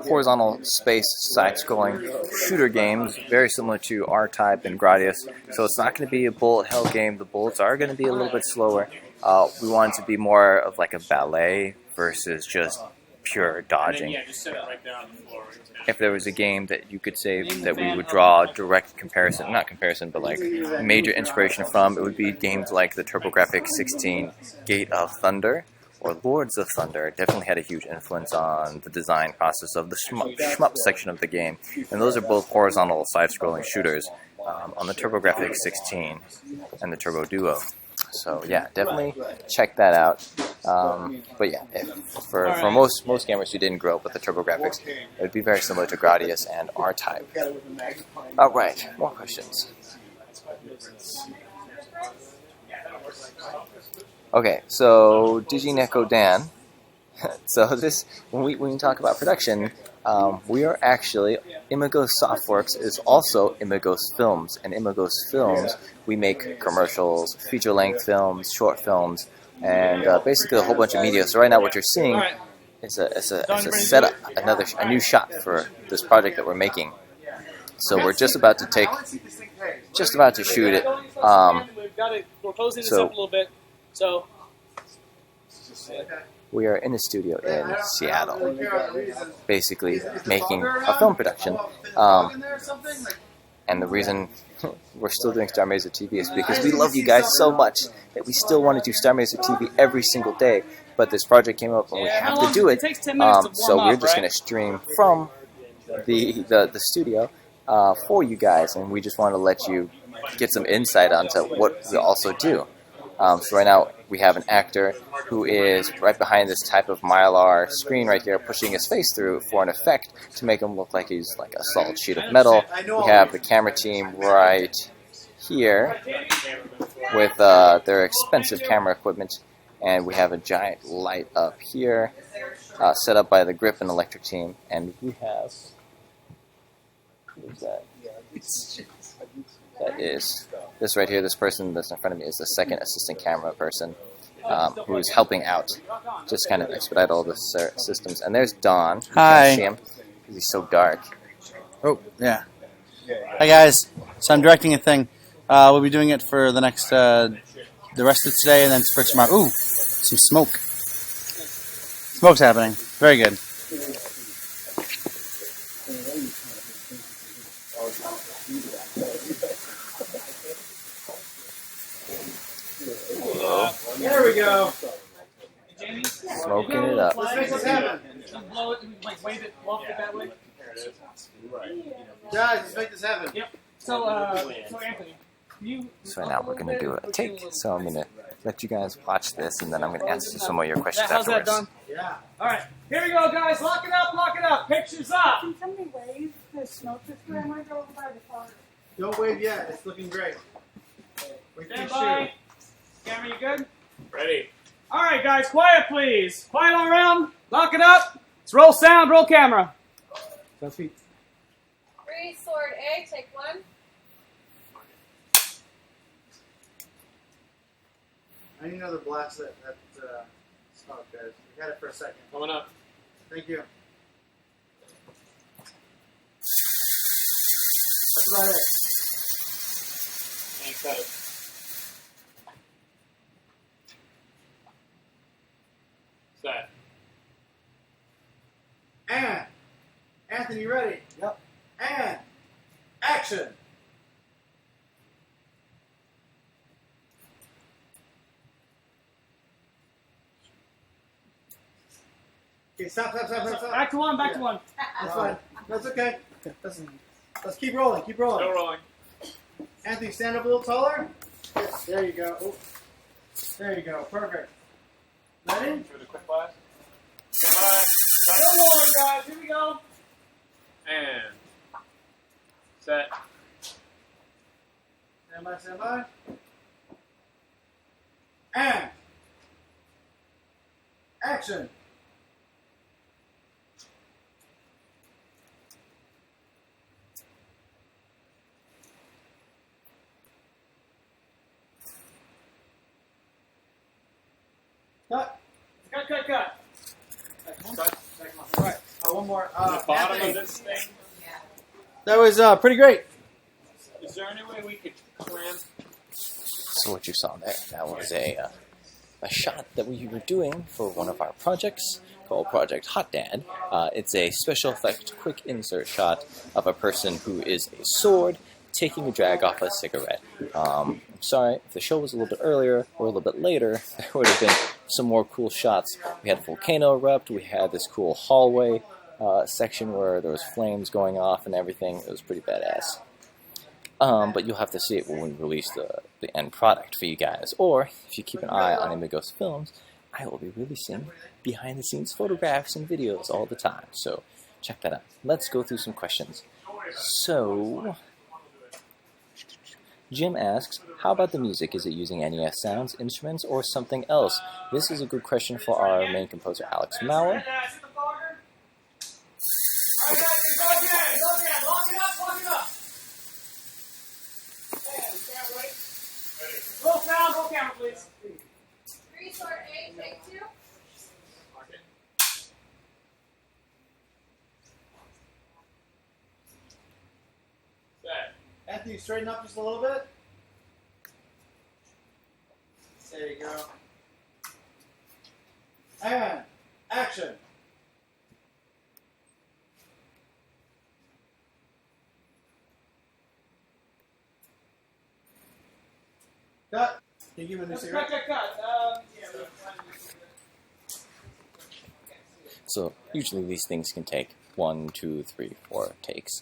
horizontal space side-scrolling shooter games, very similar to R-Type and Gradius. So it's not going to be a bullet hell game. The bullets are going to be a little bit slower. We want it to be more of like a ballet versus just pure dodging. If there was a game that you could say that we would draw direct comparison, not comparison, but like major inspiration from, it would be games like the TurboGrafx 16 Gate of Thunder or Lords of Thunder. It definitely had a huge influence on the design process of the shmup section of the game. And those are both horizontal side-scrolling shooters on the TurboGrafx 16 and the Turbo Duo. So yeah, definitely check that out. But yeah, for most gamers who didn't grow up with the TurboGrafx, it would be very similar to Gradius and R-Type. Alright, more questions. Okay, so DigiNeco Dan. So this, when we talk about production, we are actually, Imagos Softworks is also Imagos Films, and Imagos Films, we make commercials, feature-length films, short films, and basically a whole bunch of media. So right now what you're seeing is a setup, a new shot for this project that we're making. So we're just about to shoot it. We're closing this up a little bit, so. We are in a studio in Seattle, basically making a film production. And the reason we're still doing Starr Mazer TV is because we love you guys so much that we still want to do Starr Mazer TV every single day. But this project came up and we have to do it. So we're just going to stream from the studio for you guys, and we just want to let you get some insight onto what we also do. So right now we have an actor who is right behind this type of Mylar screen right here, pushing his face through for an effect to make him look like he's like a solid sheet of metal. We have the camera team right here with their expensive camera equipment, and we have a giant light up here set up by the Grip and Electric team, and we have, who's that? That is this right here. This person that's in front of me is the second assistant camera person who is helping out, just kind of expedite all the systems. And there's Don. You can't see him because he's so dark. Oh, yeah. Hi, guys. So I'm directing a thing. We'll be doing it for the next, the rest of today and then for tomorrow. Ooh, some smoke. Smoke's happening. Very good. There we go. Smoking it up. Let's make this happen. Blow it and like wave it, blow it that way. Guys, let's make this happen. Yep. So Anthony, So now we're going to do a take. So I'm going to let you guys watch this, and then I'm going to answer some of your questions how's that afterwards. done? Yeah. All right. Here we go, guys. Lock it up. Lock it up. Pictures up. Can somebody wave the smoke that's good? I want to go over by the fire. Don't wave yet. It's looking great. Wait Stand by. Camera, you good? Ready. All right, guys. Quiet, please. Quiet all around. Lock it up. Let's roll sound. Roll camera. Free sword A, take one. I need another blast that smoke, guys. We had it for a second. Coming up. Thank you. That's about it. And cut it. Set. And Anthony, you ready? Yep. And action. Okay, stop. Back to one, back to one. That's fine. That's okay. Let's keep rolling. Keep rolling. Still rolling. Anthony, stand up a little taller. Yes, there you go. Oh. There you go. Perfect. Ready? Give it a quick blast. Still rolling, guys. Here we go. And set. Stand by. And action. Cut. Cut. All right. One more. The bottom Anthony. of this thing. That was pretty great. Is there any way we could clamp? So what you saw there, that was a shot that we were doing for one of our projects called Project Hot Dad. It's a special effect quick insert shot of a person who is a sword taking a drag off a cigarette. I'm sorry, if the show was a little bit earlier or a little bit later, there would have been some more cool shots. We had a volcano erupt, we had this cool hallway section where there was flames going off and everything. It was pretty badass. But you'll have to see it when we release the end product for you guys. Or, if you keep an eye on Imagos Films, I will be releasing behind-the-scenes photographs and videos all the time. So, check that out. Let's go through some questions. So, Jim asks, how about the music? Is it using NES sounds, instruments, or something else? This is a good question for our main composer, Alex Maurer. Roll sound, roll camera, please. 3, sort A, take 2. Set. Anthony, straighten up just a little bit. There you go. And action. Cut. Can you give me a new cigarette? Cut. So usually these things can take 1, 2, 3, 4 takes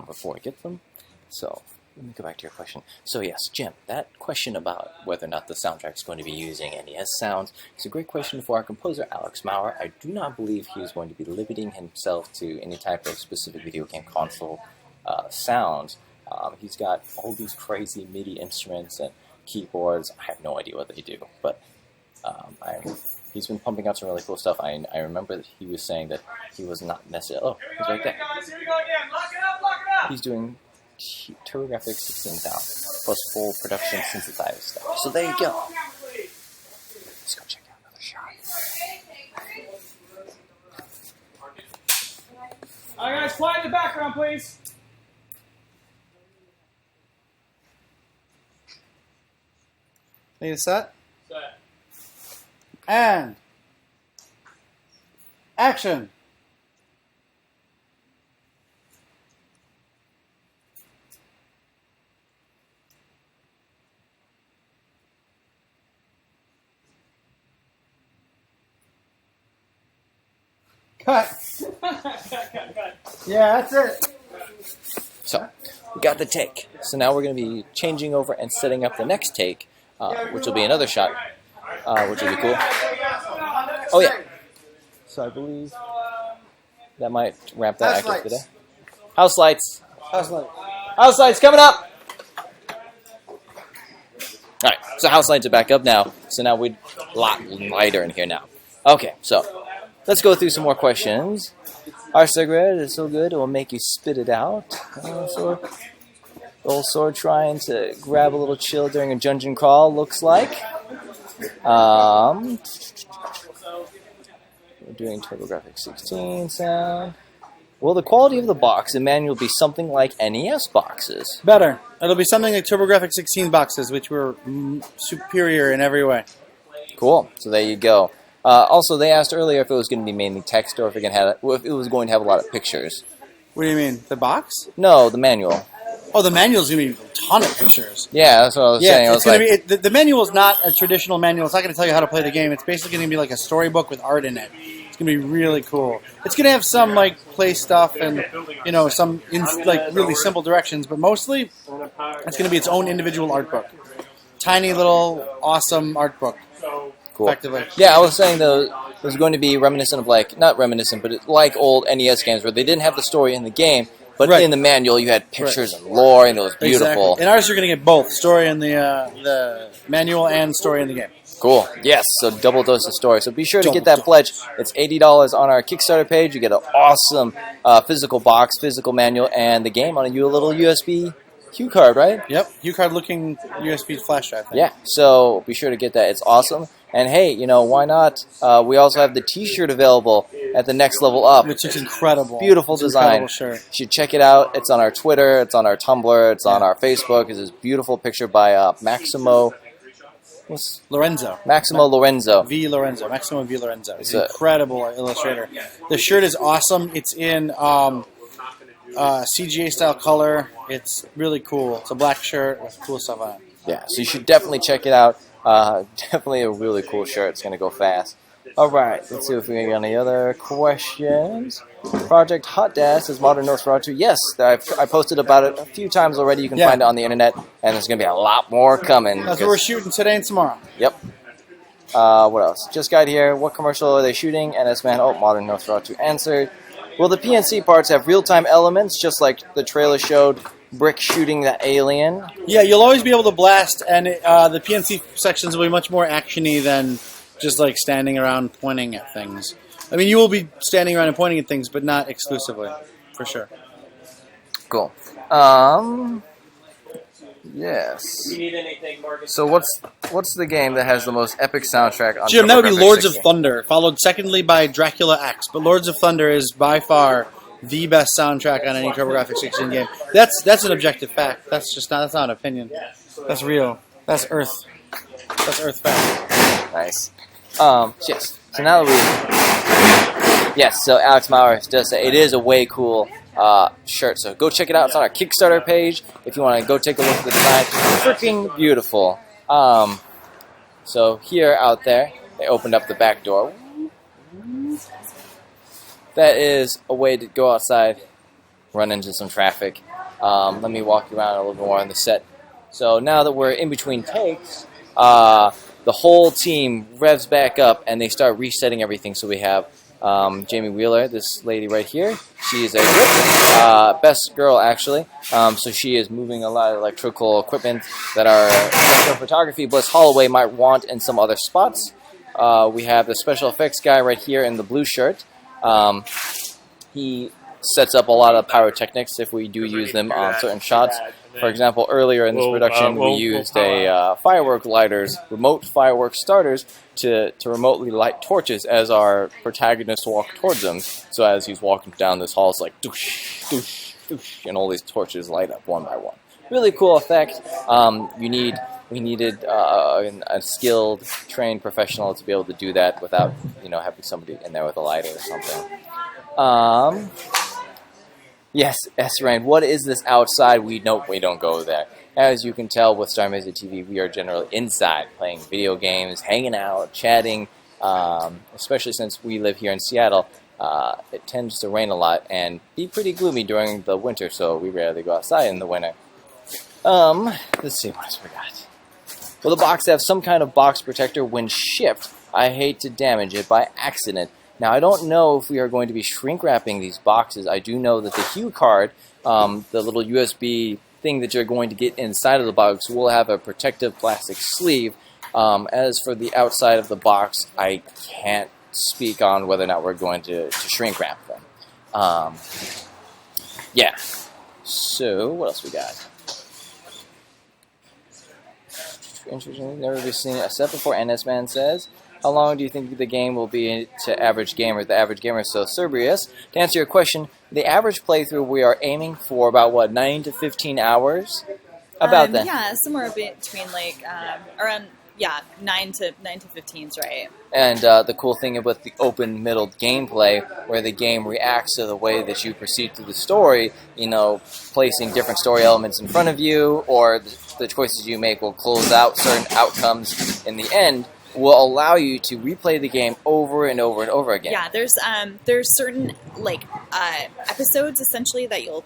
before I get them. So let me go back to your question. So yes, Jim, that question about whether or not the soundtrack is going to be using NES sounds is a great question for our composer, Alex Maurer. I do not believe he is going to be limiting himself to any type of specific video game console sounds. He's got all these crazy MIDI instruments and keyboards. I have no idea what they do, but he's been pumping out some really cool stuff. I remember that he was saying that he was not necessarily... Oh, he's right there. Here we go again. Lock it up. He's doing TurboGrafx 16,000 plus full production synthesizer stuff. So there you go. Let's go check out another shot. All right, guys, quiet in the background, please. Need a set? Set. And action. Cut. Yeah, that's it. So, we got the take. So now we're going to be changing over and setting up the next take, which will be another shot, which will be cool. Oh yeah. So I believe that might wrap that act up today. House lights. House light. House lights coming up. All right. So house lights are back up now. So now we're a lot lighter in here now. Okay. So let's go through some more questions. Our cigarette is so good it will make you spit it out. Old sword trying to grab a little chill during a dungeon crawl, looks like. We're doing TurboGrafx 16 sound. Will the quality of the box and manual be something like NES boxes? Better. It'll be something like TurboGrafx 16 boxes, which were superior in every way. Cool. So there you go. Also, they asked earlier if it was going to be mainly text or if it was going to have a lot of pictures. What do you mean? The box? No, the manual. Oh, the manual's going to be a ton of pictures. Yeah, that's what I was saying. I it's was going like, to be. The manual's not a traditional manual. It's not going to tell you how to play the game. It's basically going to be like a storybook with art in it. It's going to be really cool. It's going to have some like play stuff and some like really simple directions, but mostly it's going to be its own individual art book. Tiny little awesome art book. cool. Effectively. Yeah, I was saying though, it was going to be reminiscent of not reminiscent, but like old NES games where they didn't have the story in the game, but in the manual you had pictures and lore, and it was beautiful. Exactly. In ours, you're going to get both story in the manual and story in the game. Cool. Yes, so double dose of story. So be sure to get that pledge. It's $80 on our Kickstarter page. You get an awesome physical box, physical manual, and the game on a little USB cue card, right? Yep, cue-card looking USB flash drive thing. Yeah, so be sure to get that. It's awesome. And hey, why not? We also have the T-shirt available at the Next Level Up. Which is incredible. Beautiful design. Incredible shirt. You should check it out. It's on our Twitter. It's on our Tumblr. It's on our Facebook. It's this beautiful picture by Maximo Lorenzo. Maximo Lorenzo. Maximo V. Lorenzo. He's an incredible illustrator. The shirt is awesome. It's in CGA style color. It's really cool. It's a black shirt with cool stuff on it. Yeah, so you should definitely check it out. Definitely a really cool shirt. It's going to go fast. All right, let's see if we got any other questions. Project Hot Dad says Modern Nosferatu. Yes, I posted about it a few times already. You can find it on the internet, and there's going to be a lot more coming. That's what we're shooting today and tomorrow. Yep. What else? Just got here. What commercial are they shooting? NS Man. Oh, Modern Nosferatu answered. Will the PNC parts have real-time elements, just like the trailer showed? Brick shooting the alien. Yeah, you'll always be able to blast, and the PNC sections will be much more actiony than just like standing around pointing at things. I mean, you will be standing around and pointing at things, but not exclusively, for sure. Cool. Yes. You need anything, Morgan? So what's the game that has the most epic soundtrack on Jim, that would be TurboGrafx Lords 16? of Thunder, followed secondly by Dracula X. But Lords of Thunder is by far the best soundtrack on any TurboGrafx 16 game. That's an objective fact. That's not an opinion. That's real. That's Earth. That's Earth fact. Nice. Yes. So now that yes. So Alex Maurer does say it is a way cool shirt. So go check it out. It's on our Kickstarter page if you want to go take a look at the design. Freaking beautiful. So here out there, they opened up the back door. That is a way to go outside, run into some traffic. Let me walk you around a little bit more on the set. So now that we're in between takes, the whole team revs back up and they start resetting everything. So we have Jamie Wheeler, this lady right here. She is a whip, best girl actually. So she is moving a lot of electrical equipment that our photography Bliss Holloway might want in some other spots. We have the special effects guy right here in the blue shirt. He sets up a lot of pyrotechnics if we do use them on certain shots. For example, earlier in this production, we used a firework lighters, remote firework starters, to remotely light torches as our protagonist walked towards them. So as he's walking down this hall, it's like doosh, doosh, doosh, and all these torches light up one by one. Really cool effect. We needed a skilled, trained professional to be able to do that without, having somebody in there with a lighter or something. Yes, S. Rain, what is this outside? We don't go there. As you can tell with Starr Mazer TV, we are generally inside, playing video games, hanging out, chatting, especially since we live here in Seattle. It tends to rain a lot and be pretty gloomy during the winter, so we rarely go outside in the winter. Let's see what else we got. Will the box have some kind of box protector when shipped? I hate to damage it by accident. Now, I don't know if we are going to be shrink wrapping these boxes. I do know that the Hue card, the little USB thing that you're going to get inside of the box, will have a protective plastic sleeve. As for the outside of the box, I can't speak on whether or not we're going to shrink wrap them. Yeah. So, what else we got? Interesting. Never been seen a set before, NS Man says. How long do you think the game will be to average gamer? The average gamer is so Cerberus. To answer your question, the average playthrough we are aiming for about, 9 to 15 hours? About that. Yeah, somewhere between around yeah, 9 to 15 is right. And the cool thing with the open middle gameplay, where the game reacts to the way that you proceed through the story, you know, placing different story elements in front of you, or the choices you make will close out certain outcomes in the end, will allow you to replay the game over and over and over again. Yeah, there's certain like episodes essentially that you'll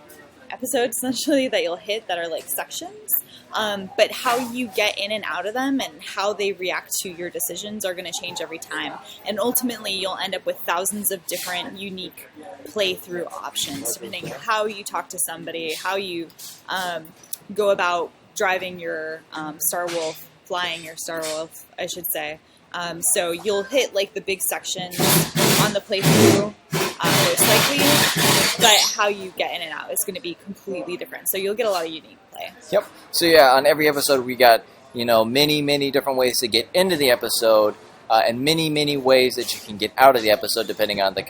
hit that are like sections. But how you get in and out of them and how they react to your decisions are going to change every time. And ultimately, you'll end up with thousands of different unique playthrough options, depending on how you talk to somebody, how you go about driving your Star Wolf, flying your Star Wolf, I should say. So you'll hit like the big sections on the playthrough, most likely, but how you get in and out is going to be completely different. So you'll get a lot of unique play. Yep. So yeah, on every episode we got, you know, many different ways to get into the episode, and many ways that you can get out of the episode, depending on the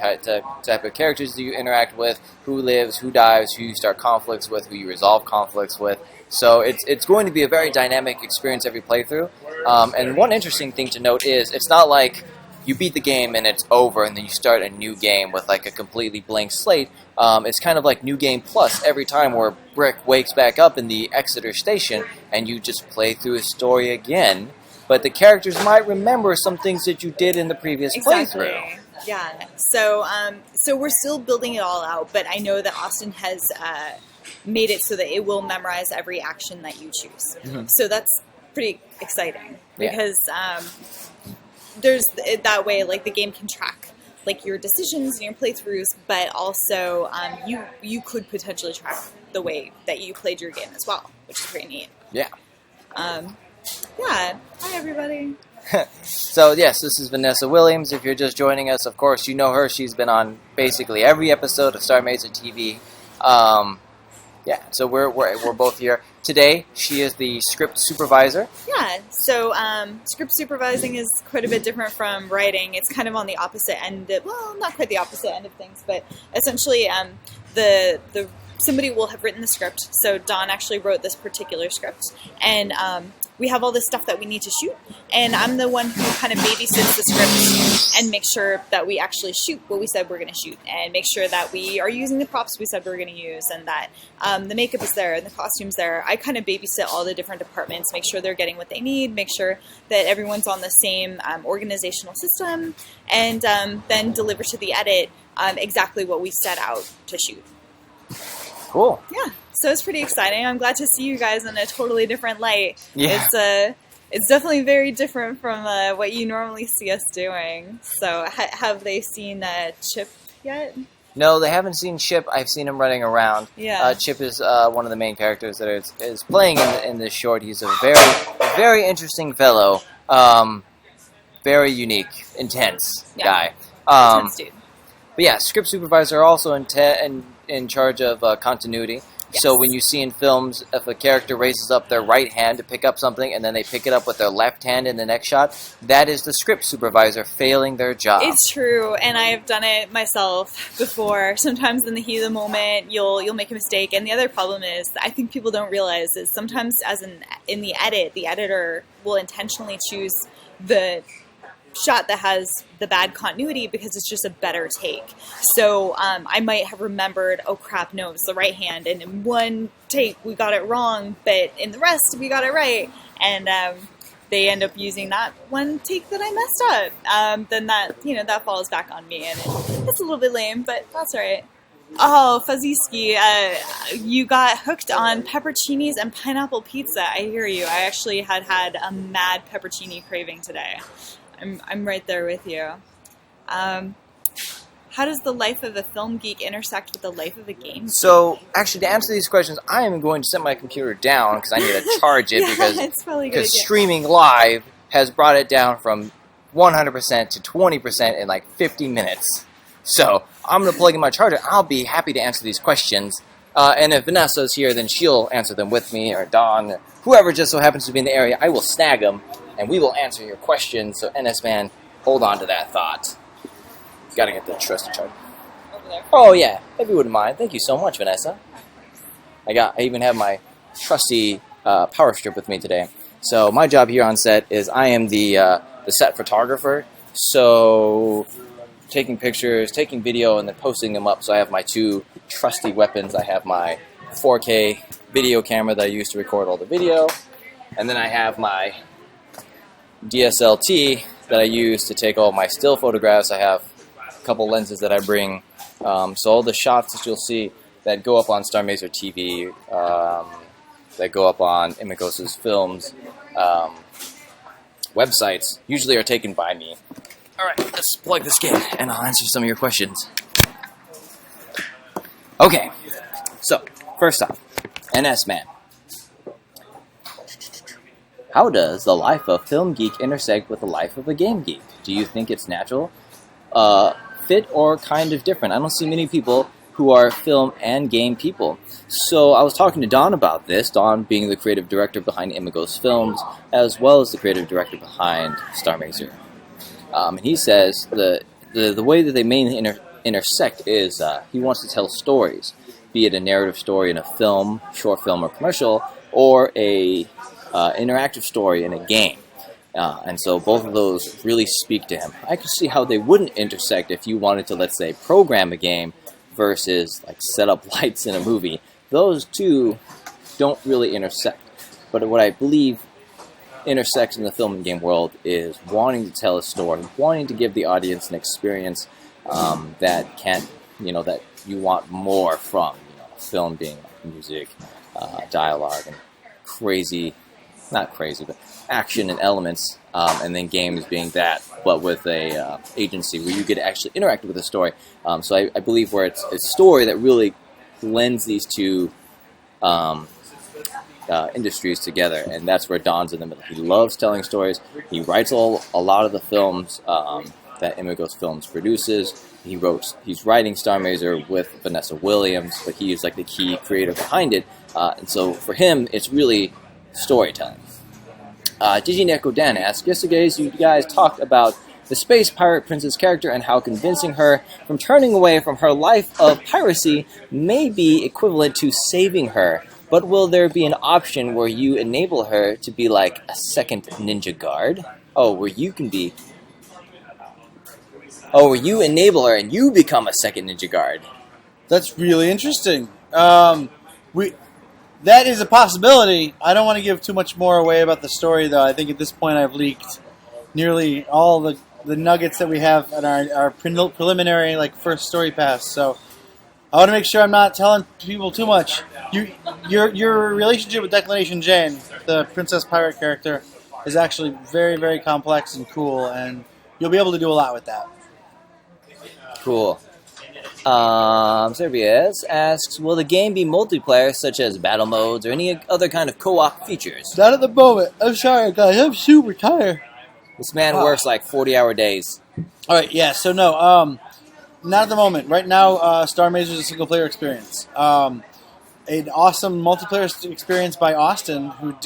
type of characters that you interact with, who lives, who dies, who you start conflicts with, who you resolve conflicts with. So it's going to be a very dynamic experience every playthrough. And one interesting thing to note is it's not like you beat the game and it's over and then you start a new game with like a completely blank slate. It's kind of like New Game Plus every time where Brick wakes back up in the Exeter station and you just play through his story again. But the characters might remember some things that you did in the previous playthrough. Yeah. So we're still building it all out, but I know that Austin has made it so that it will memorize every action that you choose. Mm-hmm. So that's pretty exciting because there's that way, like the game can track like your decisions and your playthroughs, but also you could potentially track the way that you played your game as well, which is pretty neat. Yeah. Yeah. Hi, everybody. So, yes, this is Vanessa Williams. If you're just joining us, of course, you know her. She's been on basically every episode of Starr Mazer TV. Yeah, so we're both here. Today, she is the script supervisor. Yeah, so script supervising is quite a bit different from writing. It's kind of on the opposite end well, not quite the opposite end of things, but essentially somebody will have written the script. So Dawn actually wrote this particular script, and we have all this stuff that we need to shoot, and I'm the one who kind of babysits the script and makes sure that we actually shoot what we said we're going to shoot, and make sure that we are using the props we said we were going to use, and that the makeup is there and the costume's there. I kind of babysit all the different departments, make sure they're getting what they need, make sure that everyone's on the same organizational system, and then deliver to the edit exactly what we set out to shoot. Cool. Yeah, so it's pretty exciting. I'm glad to see you guys in a totally different light. Yeah. It's definitely very different from what you normally see us doing. So have they seen Chip yet? No, they haven't seen Chip. I've seen him running around. Yeah. Chip is one of the main characters that is playing in this short. He's a very interesting fellow. Very unique, intense guy. Intense dude. But yeah, script supervisor are also in charge of continuity. Yes. So when you see in films, if a character raises up their right hand to pick up something and then they pick it up with their left hand in the next shot, that is the script supervisor failing their job. It's true, and I have done it myself before. Sometimes in the heat of the moment, you'll make a mistake, and the other problem is, I think people don't realize, is sometimes in the edit, the editor will intentionally choose the shot that has the bad continuity because it's just a better take. So I might have remembered, oh crap, no, it's the right hand, and in one take we got it wrong, but in the rest we got it right, and they end up using that one take that I messed up. Then that falls back on me, and it's a little bit lame, but that's all right. Oh, Fuzzy-ski, you got hooked on pepperoncinis and pineapple pizza. I hear you. I actually had a mad pepperoni craving today. I'm right there with you. How does the life of a film geek intersect with the life of a game geek? So, actually, to answer these questions, I am going to set my computer down because I need to charge it because streaming live has brought it down from 100% to 20% in like 50 minutes. So, I'm going to plug in my charger. I'll be happy to answer these questions. And if Vanessa's here, then she'll answer them with me, or Dawn, or whoever just so happens to be in the area. I will snag them, and we will answer your questions. So, NS Man, hold on to that thought. Gotta get the trusty charger. Over there. Oh, yeah. If you wouldn't mind. Thank you so much, Vanessa. I even have my trusty power strip with me today. So my job here on set is I am the set photographer. So taking pictures, taking video, and then posting them up. So I have my two trusty weapons. I have my 4K video camera that I use to record all the video, and then I have my DSLT that I use to take all my still photographs. I have a couple lenses that I bring. So all the shots that you'll see that go up on Starr Mazer TV, that go up on Imagos Films websites, usually are taken by me. Alright, let's plug this in, and I'll answer some of your questions. Okay, so, first off, NS Man. How does the life of film geek intersect with the life of a game geek? Do you think it's natural, fit, or kind of different? I don't see many people who are film and game people. So I was talking to Don about this, Don being the creative director behind Imagos Films, as well as the creative director behind Starr Mazer. And he says the way that they mainly intersect is he wants to tell stories, be it a narrative story in a film, short film, or commercial, or a interactive story in a game. And so both of those really speak to him. I can see how they wouldn't intersect if you wanted to, let's say, program a game versus like set up lights in a movie. Those two don't really intersect. But what I believe intersects in the film and game world is wanting to tell a story, wanting to give the audience an experience that that you want more from. Film being like music, dialogue, and not crazy, but action and elements, and then games being that, but with a agency where you get to actually interact with the story. So I believe where it's a story that really blends these two industries together, and that's where Don's in the middle. He loves telling stories. He writes a lot of the films that Imagos Films produces. He's writing Starr Mazer with Vanessa Williams, but he is like the key creator behind it. And so for him, it's really storytelling. Digineko Dan asks, yesterday you guys talked about the space pirate princess character and how convincing her from turning away from her life of piracy may be equivalent to saving her. But will there be an option where you enable her to be like a second ninja guard? Where you enable her and you become a second ninja guard. That's really interesting. That is a possibility. I don't want to give too much more away about the story, though. I think at this point I've nearly all the nuggets that we have in our preliminary first story pass. So I want to make sure I'm not telling people too much. Your relationship with Declination Jane, the Princess Pirate character, is actually very, very complex and cool, and you'll be able to do a lot with that. Cool. Servias asks, will the game be multiplayer, such as battle modes or any other kind of co-op features? Not at the moment. I'm sorry, guys. I'm super tired. This man works like 40-hour days. All right, yeah. So no, not at the moment. Right now, Starr Mazer is a single-player experience. An awesome multiplayer experience by Austin, who's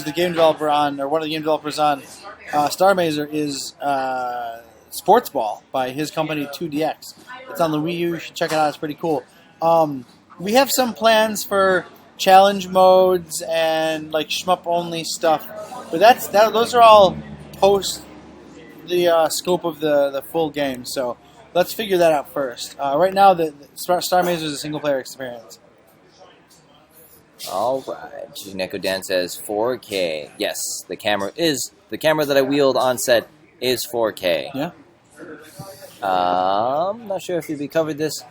the game developer on, or one of the game developers on Starr Mazer, is Sports Ball by his company 2DX. It's on the Wii U. You should check it out. It's pretty cool. We have some plans for challenge modes and shmup-only stuff, but those are all post the scope of the full game. So let's figure that out first. Right now, the Starr Mazer is a single-player experience. All right. Neko Dan says 4K. Yes, the camera that I wield on set is 4K. Yeah. I'm not sure if we covered this.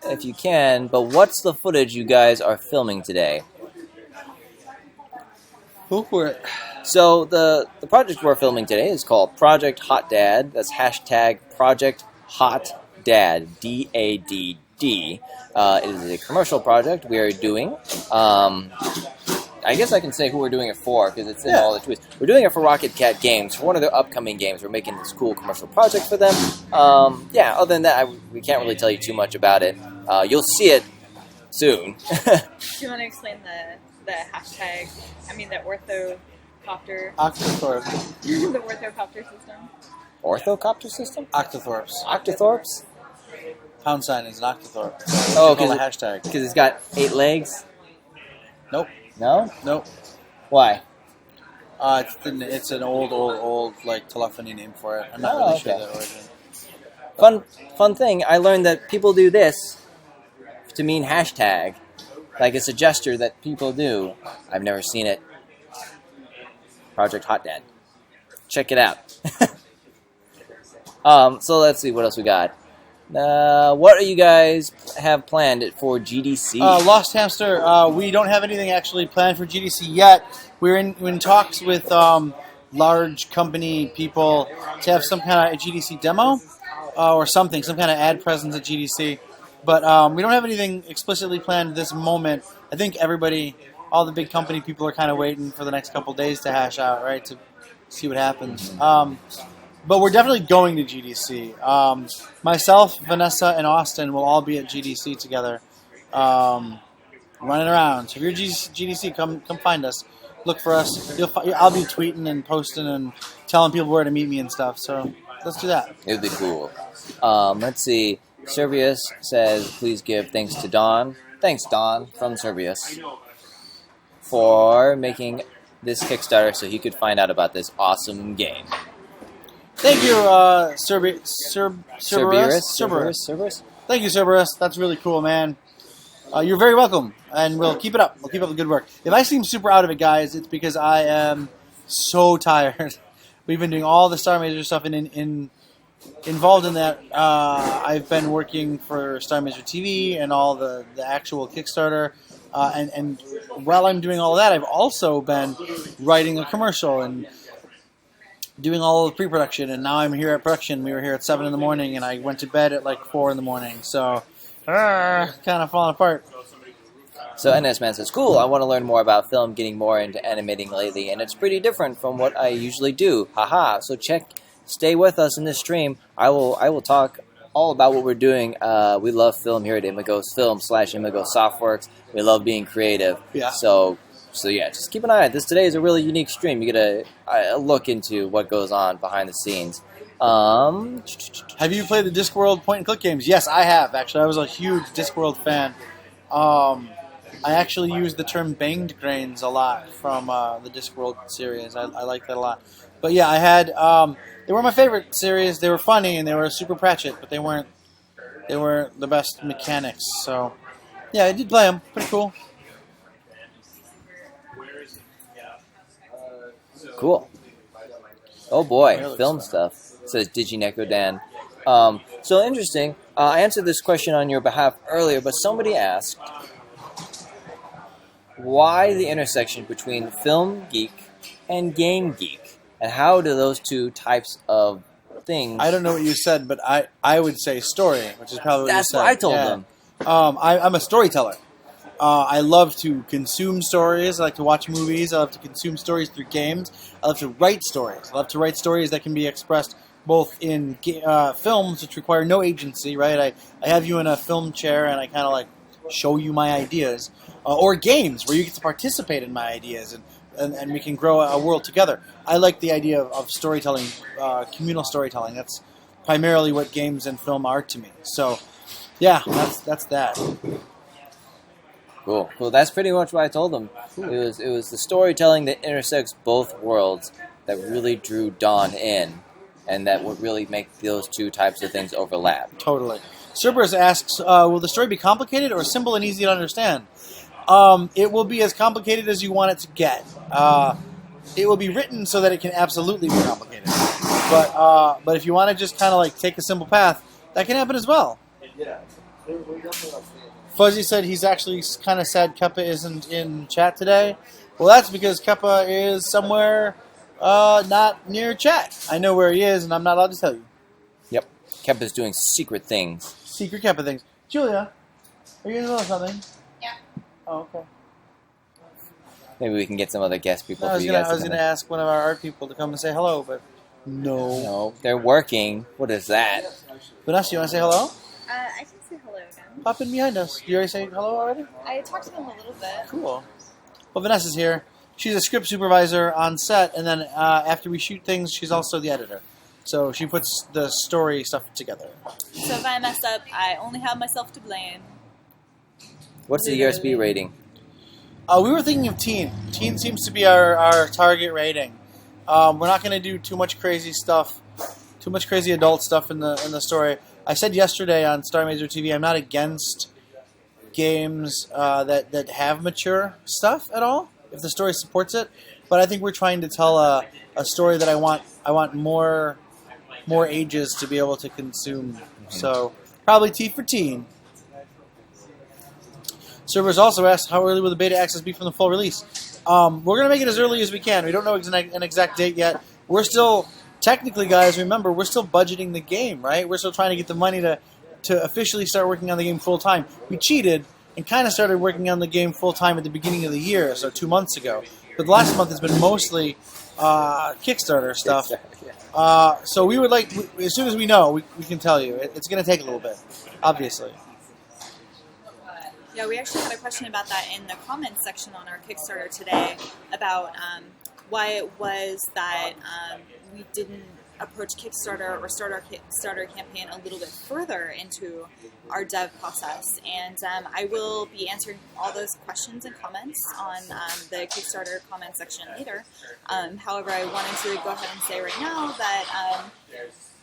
If you can, but what's the footage you guys are filming today? Go for it. So the project we're filming today is called Project Hot Dad. That's hashtag Project Hot Dad, DADD. It is a commercial project we are doing. I guess I can say who we're doing it for, because it's in all the tweets. We're doing it for Rocket Cat Games, for one of their upcoming games. We're making this cool commercial project for them. Other than that, we can't really tell you too much about it. You'll see it soon. Do you want to explain the hashtag, the orthocopter? Octothorpe. The orthocopter system? Orthocopter system? Octothorpes. Octothorpes? Pound sign is an octothorpe. Oh, because hashtag. Because it's got 8 legs? Nope. No? Nope. Why? It's an old like telephony name for it. I'm not really sure the origin. Fun thing. I learned that people do this to mean hashtag. Like it's a gesture that people do. I've never seen it. Project Hot Dad. Check it out. So let's see what else we got. What do you guys have planned for GDC? Lost Hamster. We don't have anything actually planned for GDC yet. We're in talks with large company people to have some kind of GDC demo or something, some kind of ad presence at GDC. But we don't have anything explicitly planned at this moment. I think all the big company people are kind of waiting for the next couple days to hash out, right, to see what happens. But we're definitely going to GDC. Myself, Vanessa, and Austin will all be at GDC together, running around. So if you're at GDC, come find us. Look for us. I'll be tweeting and posting and telling people where to meet me and stuff. So let's do that. It would be cool. Let's see. Servius says, please give thanks to Don. Thanks, Don, from Servius, for making this Kickstarter so he could find out about this awesome game. Thank you, Cerberus. Thank you, Cerberus. That's really cool, man. You're very welcome, and we'll keep it up. We'll keep up the good work. If I seem super out of it, guys, it's because I am so tired. We've been doing all the Starr Mazer stuff involved in that. I've been working for Starr Mazer TV and all the actual Kickstarter. And while I'm doing all of that, I've also been writing a commercial and doing all of the pre-production. And now I'm here at production. We were here at 7 in the morning, and I went to bed at like 4 in the morning. So, kind of falling apart. So NS Man says, cool, I want to learn more about film, getting more into animating lately, and it's pretty different from what I usually do. Haha, so stay with us in this stream. I will talk all about what we're doing. We love film here at Imagos Films / Imagos Softworks. We love being creative. Yeah. So yeah, just keep an eye. Today is a really unique stream. You get a look into what goes on behind the scenes. Have you played the Discworld point-and-click games? Yes, I have, actually. I was a huge Discworld fan. I actually use the term banged grains a lot from the Discworld series. I like that a lot. But yeah, I had... they were my favorite series. They were funny, and they were super Pratchett, but they weren't the best mechanics. So, yeah, I did play them. Pretty cool. Cool. Oh boy, film stuff, says DigiNeco Dan. So interesting. I answered this question on your behalf earlier, but somebody asked, why the intersection between film geek and game geek? And how do those two types of things... I don't know what you said, but I would say story, which is probably what you said. That's what I told them. I'm a storyteller. I love to consume stories. I like to watch movies. I love to consume stories through games. I love to write stories. I love to write stories that can be expressed both in films, which require no agency, right? I have you in a film chair, and I kind of like show you my ideas. Or games, where you get to participate in my ideas, and we can grow a world together. I like the idea of storytelling, communal storytelling. That's primarily what games and film are to me. So, yeah, that's that. Cool. That's pretty much what I told them. It was the storytelling that intersects both worlds that really drew Dawn in, and that would really make those two types of things overlap. Totally. Cerberus asks, will the story be complicated or simple and easy to understand? It will be as complicated as you want it to get. It will be written so that it can absolutely be complicated. But if you want to just kind of like take a simple path, that can happen as well. Yeah. Fuzzy said he's actually kind of sad Keppa isn't in chat today. Well, that's because Keppa is somewhere not near chat. I know where he is, and I'm not allowed to tell you. Yep. Keppa's doing secret things. Secret Keppa things. Julia, are you in the middle of something? Yeah. Oh, okay. Maybe we can get some other guest people I for you guys. was gonna ask one of our art people to come and say hello, but no. No, they're working. What is that? Vanessa, you want to say hello? I can say hello again. Pop in behind us. Did you already say hello already? I talked to them a little bit. Cool. Well, Vanessa's here. She's a script supervisor on set, and then after we shoot things, she's also the editor. So she puts the story stuff together. So if I mess up, I only have myself to blame. What's the USB rating? We were thinking of teen. Teen seems to be our target rating. We're not going to do too much crazy stuff, too much crazy adult stuff in the story. I said yesterday on Starr Mazer TV, I'm not against games that have mature stuff at all, if the story supports it. But I think we're trying to tell a story that I want more ages to be able to consume. So probably T for teen. Servers also asked how early will the beta access be from the full release. We're going to make it as early as we can. We don't know an exact date yet. We're still, technically, guys, remember, we're still budgeting the game, right? We're still trying to get the money to officially start working on the game full time. We cheated and kind of started working on the game full time at the beginning of the year, so 2 months ago. But the last month has been mostly Kickstarter stuff. So we would like, as soon as we know, we can tell you. It's going to take a little bit, obviously. Yeah, we actually had a question about that in the comments section on our Kickstarter today about why it was that we didn't approach Kickstarter or start our Kickstarter campaign a little bit further into our dev process. And I will be answering all those questions and comments on the Kickstarter comment section later. However, I wanted to go ahead and say right now that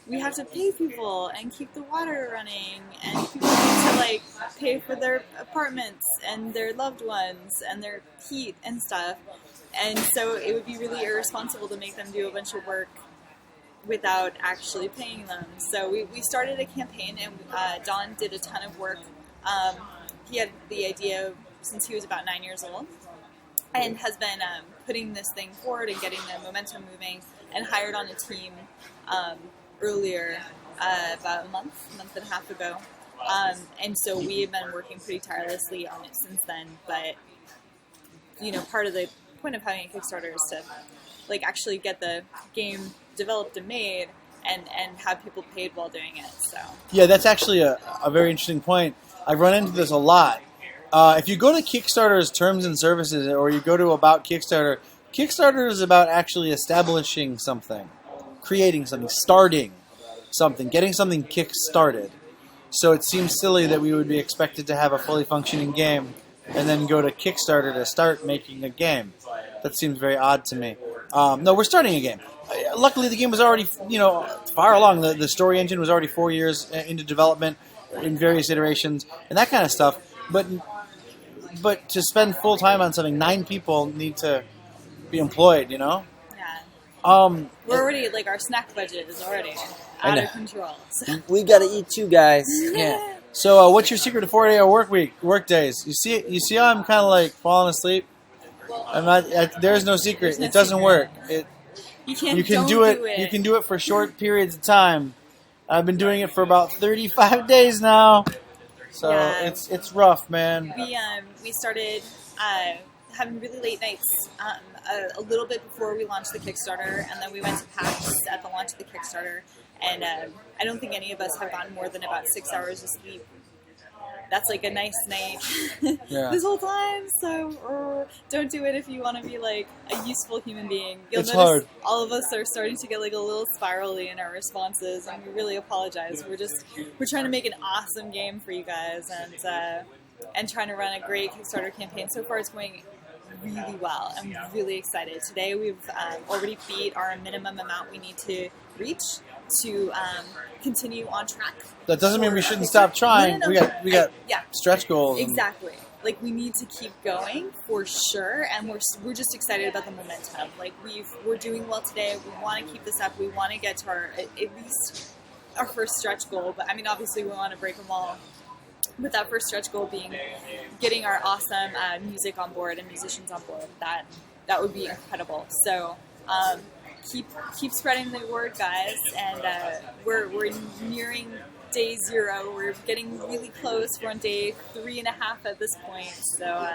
we have to pay people and keep the water running, and people need to like pay for their apartments and their loved ones and their heat and stuff. And so it would be really irresponsible to make them do a bunch of work without actually paying them. So we started a campaign, and Don did a ton of work. He had the idea since he was about 9 years old, and has been putting this thing forward and getting the momentum moving, and hired on a team earlier, about a month and a half ago. And so we have been working pretty tirelessly on it since then. But, you know, part of the point of having a Kickstarter is to like actually get the game developed and made and have people paid while doing it. So yeah, that's actually a very interesting point. I've run into this a lot. If you go to Kickstarter's terms and services, or you go to About Kickstarter, Kickstarter is about actually establishing something, creating something, starting something, getting something kick-started. So it seems silly that we would be expected to have a fully functioning game and then go to Kickstarter to start making a game. That seems very odd to me. No, we're starting a game. Luckily, the game was already, far along. The story engine was already 4 years into development in various iterations and that kind of stuff. But to spend full time on something, 9 people need to be employed, Yeah. We're already, like, our snack budget is already out of control. So. We gotta eat too, guys. Yeah. So, what's your secret to 4-day work days? You see how I'm kind of like falling asleep? I'm not. There's no secret. It doesn't work. You can do it. You can do it for short periods of time. I've been doing it for about 35 days now. So it's rough, man. We started having really late nights a little bit before we launched the Kickstarter, and then we went to PAX at the launch of the Kickstarter, and I don't think any of us have gotten more than about 6 hours of sleep. That's like a nice night this whole time, so don't do it if you want to be like a useful human being. You'll notice hard. All of us are starting to get like a little spirally in our responses, and we really apologize. We're trying to make an awesome game for you guys, and trying to run a great Kickstarter campaign. So far it's going really well. I'm really excited. Today we've already beat our minimum amount we need to reach to continue on track. That doesn't mean we shouldn't stop trying. No. We got stretch goals. Exactly. Like, we need to keep going for sure, and we're just excited about the momentum. Like, we're doing well today. We want to keep this up. We want to get to at least our first stretch goal. But I mean, obviously, we want to break them all. With that first stretch goal being getting our awesome music on board and musicians on board. That would be incredible. So keep spreading the word, guys. And we're nearing day 0. We're getting really close. We're on day 3.5 at this point. So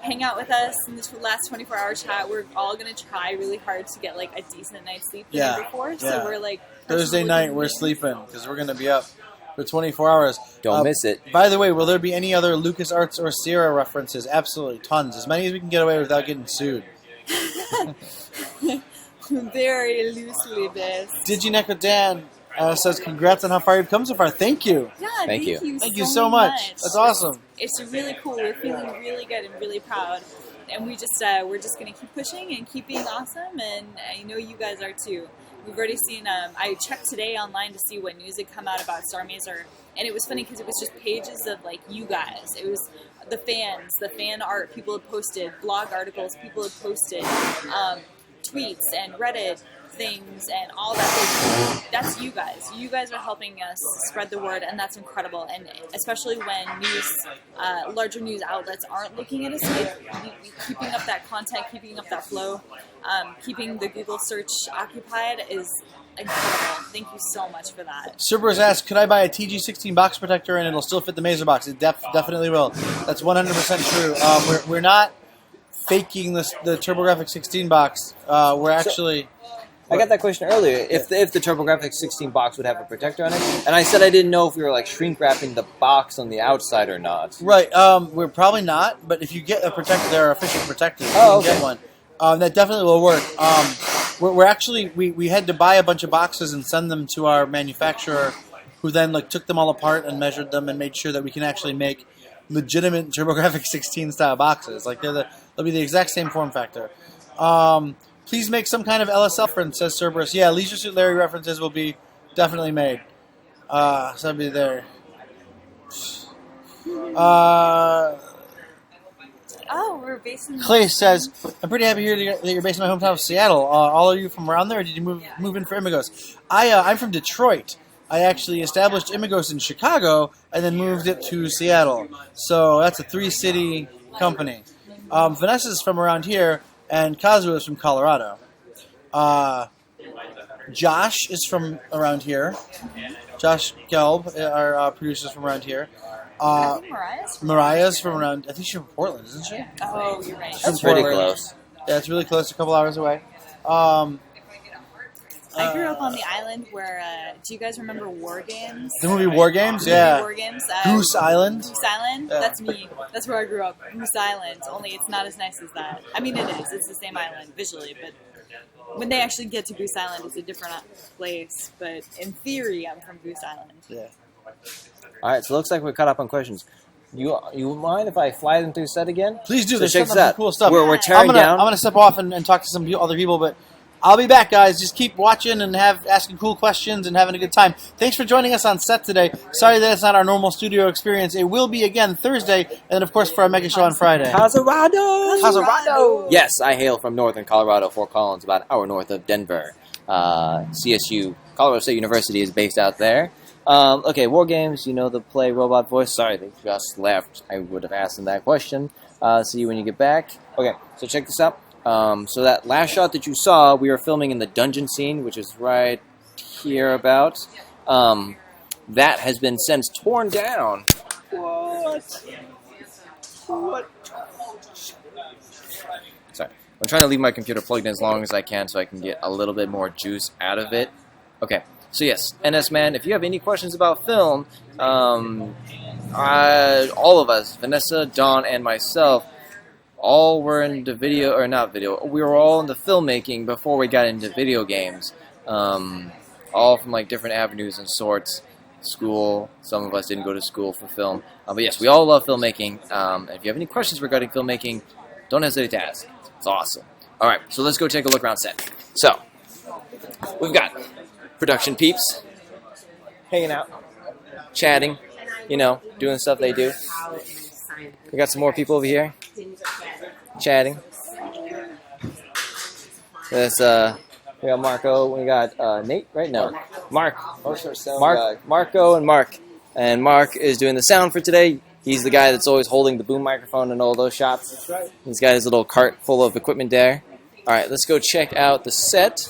hang out with us in the last 24-hour chat. We're all going to try really hard to get like a decent night's sleep the night before. So we're like Thursday night we're sleeping because we're going to be up for 24 hours. Don't miss it. By the way, will there be any other LucasArts or Sierra references? Absolutely, tons. As many as we can get away without getting sued. Very loosely based. DigiNeco Dan Says congrats on how far you've come so far. Thank you. Yeah, Thank you. Thank you so much. That's awesome. It's really cool. We're feeling really good and really proud. And we're just going to keep pushing and keep being awesome. And I know you guys are too. We've already seen, I checked today online to see what news had come out about Starr Mazer. And it was funny because it was just pages of like you guys. It was the fans, the fan art people had posted, blog articles people had posted, tweets and Reddit things and all that. That's you guys. You guys are helping us spread the word, and that's incredible. And especially when news, larger news outlets aren't looking at us, keeping up that content, keeping up that flow, keeping the Google search occupied is incredible. Thank you so much for that. Cerberus asked, could I buy a TG16 box protector and it'll still fit the Mazer box? It definitely will. That's 100% true. We're not faking the TurboGrafx 16 box. We're actually... I got that question earlier. If the TurboGrafx 16 box would have a protector on it, and I said I didn't know if we were like shrink wrapping the box on the outside or not. Right. We're probably not, but if you get a protector, there are official protectors. Oh, you can get one. That definitely will work. We're actually we had to buy a bunch of boxes and send them to our manufacturer, who then like took them all apart and measured them and made sure that we can actually make legitimate TurboGrafx 16 style boxes. Like they'll be the exact same form factor. Please make some kind of LSL reference, says Cerberus. Yeah, Leisure Suit Larry references will be definitely made. So that'll be there. We're based in... Clay says, I'm pretty happy here that you're based in my hometown of Seattle. All of you from around there, or did you move in for Imagos? I'm from Detroit. I actually established Imagos in Chicago and then moved it to Seattle. So that's a 3-city company. Vanessa's from around here, and Kazuo is from Colorado. Josh is from around here. Josh Gelb, our producer, is from around here. Mariah's from around... I think she's from Portland, isn't she? Oh, you're right. That's pretty close. Yeah, it's really close, a couple hours away. I grew up on the island where, do you guys remember War Games? The movie War Games? Yeah. War Games. Goose Island? Goose Island? Yeah. That's me. That's where I grew up. Goose Island. Only it's not as nice as that. I mean, it is. It's the same island visually, but when they actually get to Goose Island, it's a different place. But in theory, I'm from Goose Island. Yeah. All right, so it looks like we're caught up on questions. You mind if I fly them through set again? Please do. So There's check some this out. cool stuff. We're tearing down. I'm going to step off and talk to some other people, but I'll be back, guys. Just keep watching and asking cool questions and having a good time. Thanks for joining us on set today. Sorry that it's not our normal studio experience. It will be again Thursday, and then, of course, for our mega show on Friday. Colorado! Yes, I hail from northern Colorado, Fort Collins, about an hour north of Denver. CSU, Colorado State University, is based out there. Okay, War Games, you know the play Robot Voice. Sorry, they just left. I would have asked them that question. See you when you get back. Okay, so check this out. So that last shot that you saw, we were filming in the dungeon scene, which is right here about. That has been since torn down. What? Sorry. I'm trying to leave my computer plugged in as long as I can so I can get a little bit more juice out of it. Okay. So yes, NS Man, if you have any questions about film, all of us, Vanessa, Dawn, and myself, all were into video, or not video, we were all into filmmaking before we got into video games. All from like different avenues and sorts. School, some of us didn't go to school for film. But yes, we all love filmmaking. If you have any questions regarding filmmaking, don't hesitate to ask. It's awesome. Alright, so let's go take a look around set. So, we've got production peeps hanging out, chatting, you know, doing the stuff they do. We got some more people over here chatting. There's we got Marco, we got Nate, right? No, Mark. Marco and Mark. And Mark is doing the sound for today. He's the guy that's always holding the boom microphone and all those shots. He's got his little cart full of equipment there. Alright, let's go check out the set.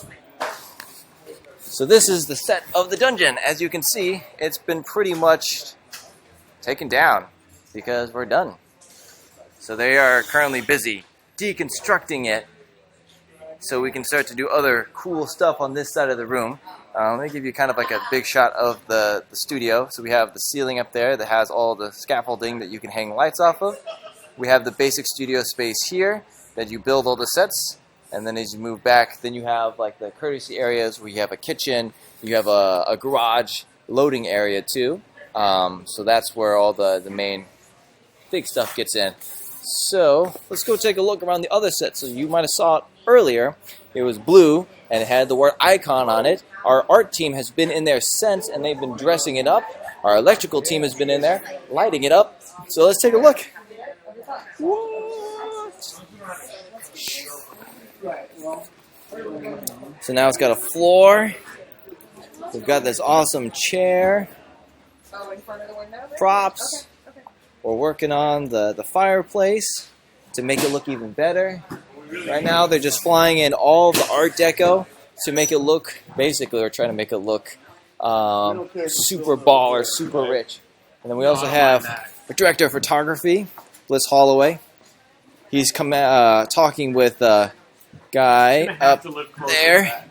So this is the set of the dungeon. As you can see, it's been pretty much taken down because we're done. So they are currently busy deconstructing it so we can start to do other cool stuff on this side of the room. Let me give you kind of like a big shot of the studio. So we have the ceiling up there that has all the scaffolding that you can hang lights off of. We have the basic studio space here that you build all the sets. And then as you move back, then you have like the courtesy areas where you have a kitchen, you have a garage loading area too. So that's where all the main big stuff gets in. So let's go take a look around the other set. So you might have saw it earlier. It was blue and it had the word icon on it. Our art team has been in there since, and they've been dressing it up. Our electrical team has been in there lighting it up. So let's take a look. What? So now it's got a floor. We've got this awesome chair. Props. We're working on the fireplace to make it look even better. Right now they're just flying in all the Art Deco to make it look, basically we're trying to make it look super baller, super rich. And then we also have the director of photography, Bliss Holloway. He's talking with a guy up there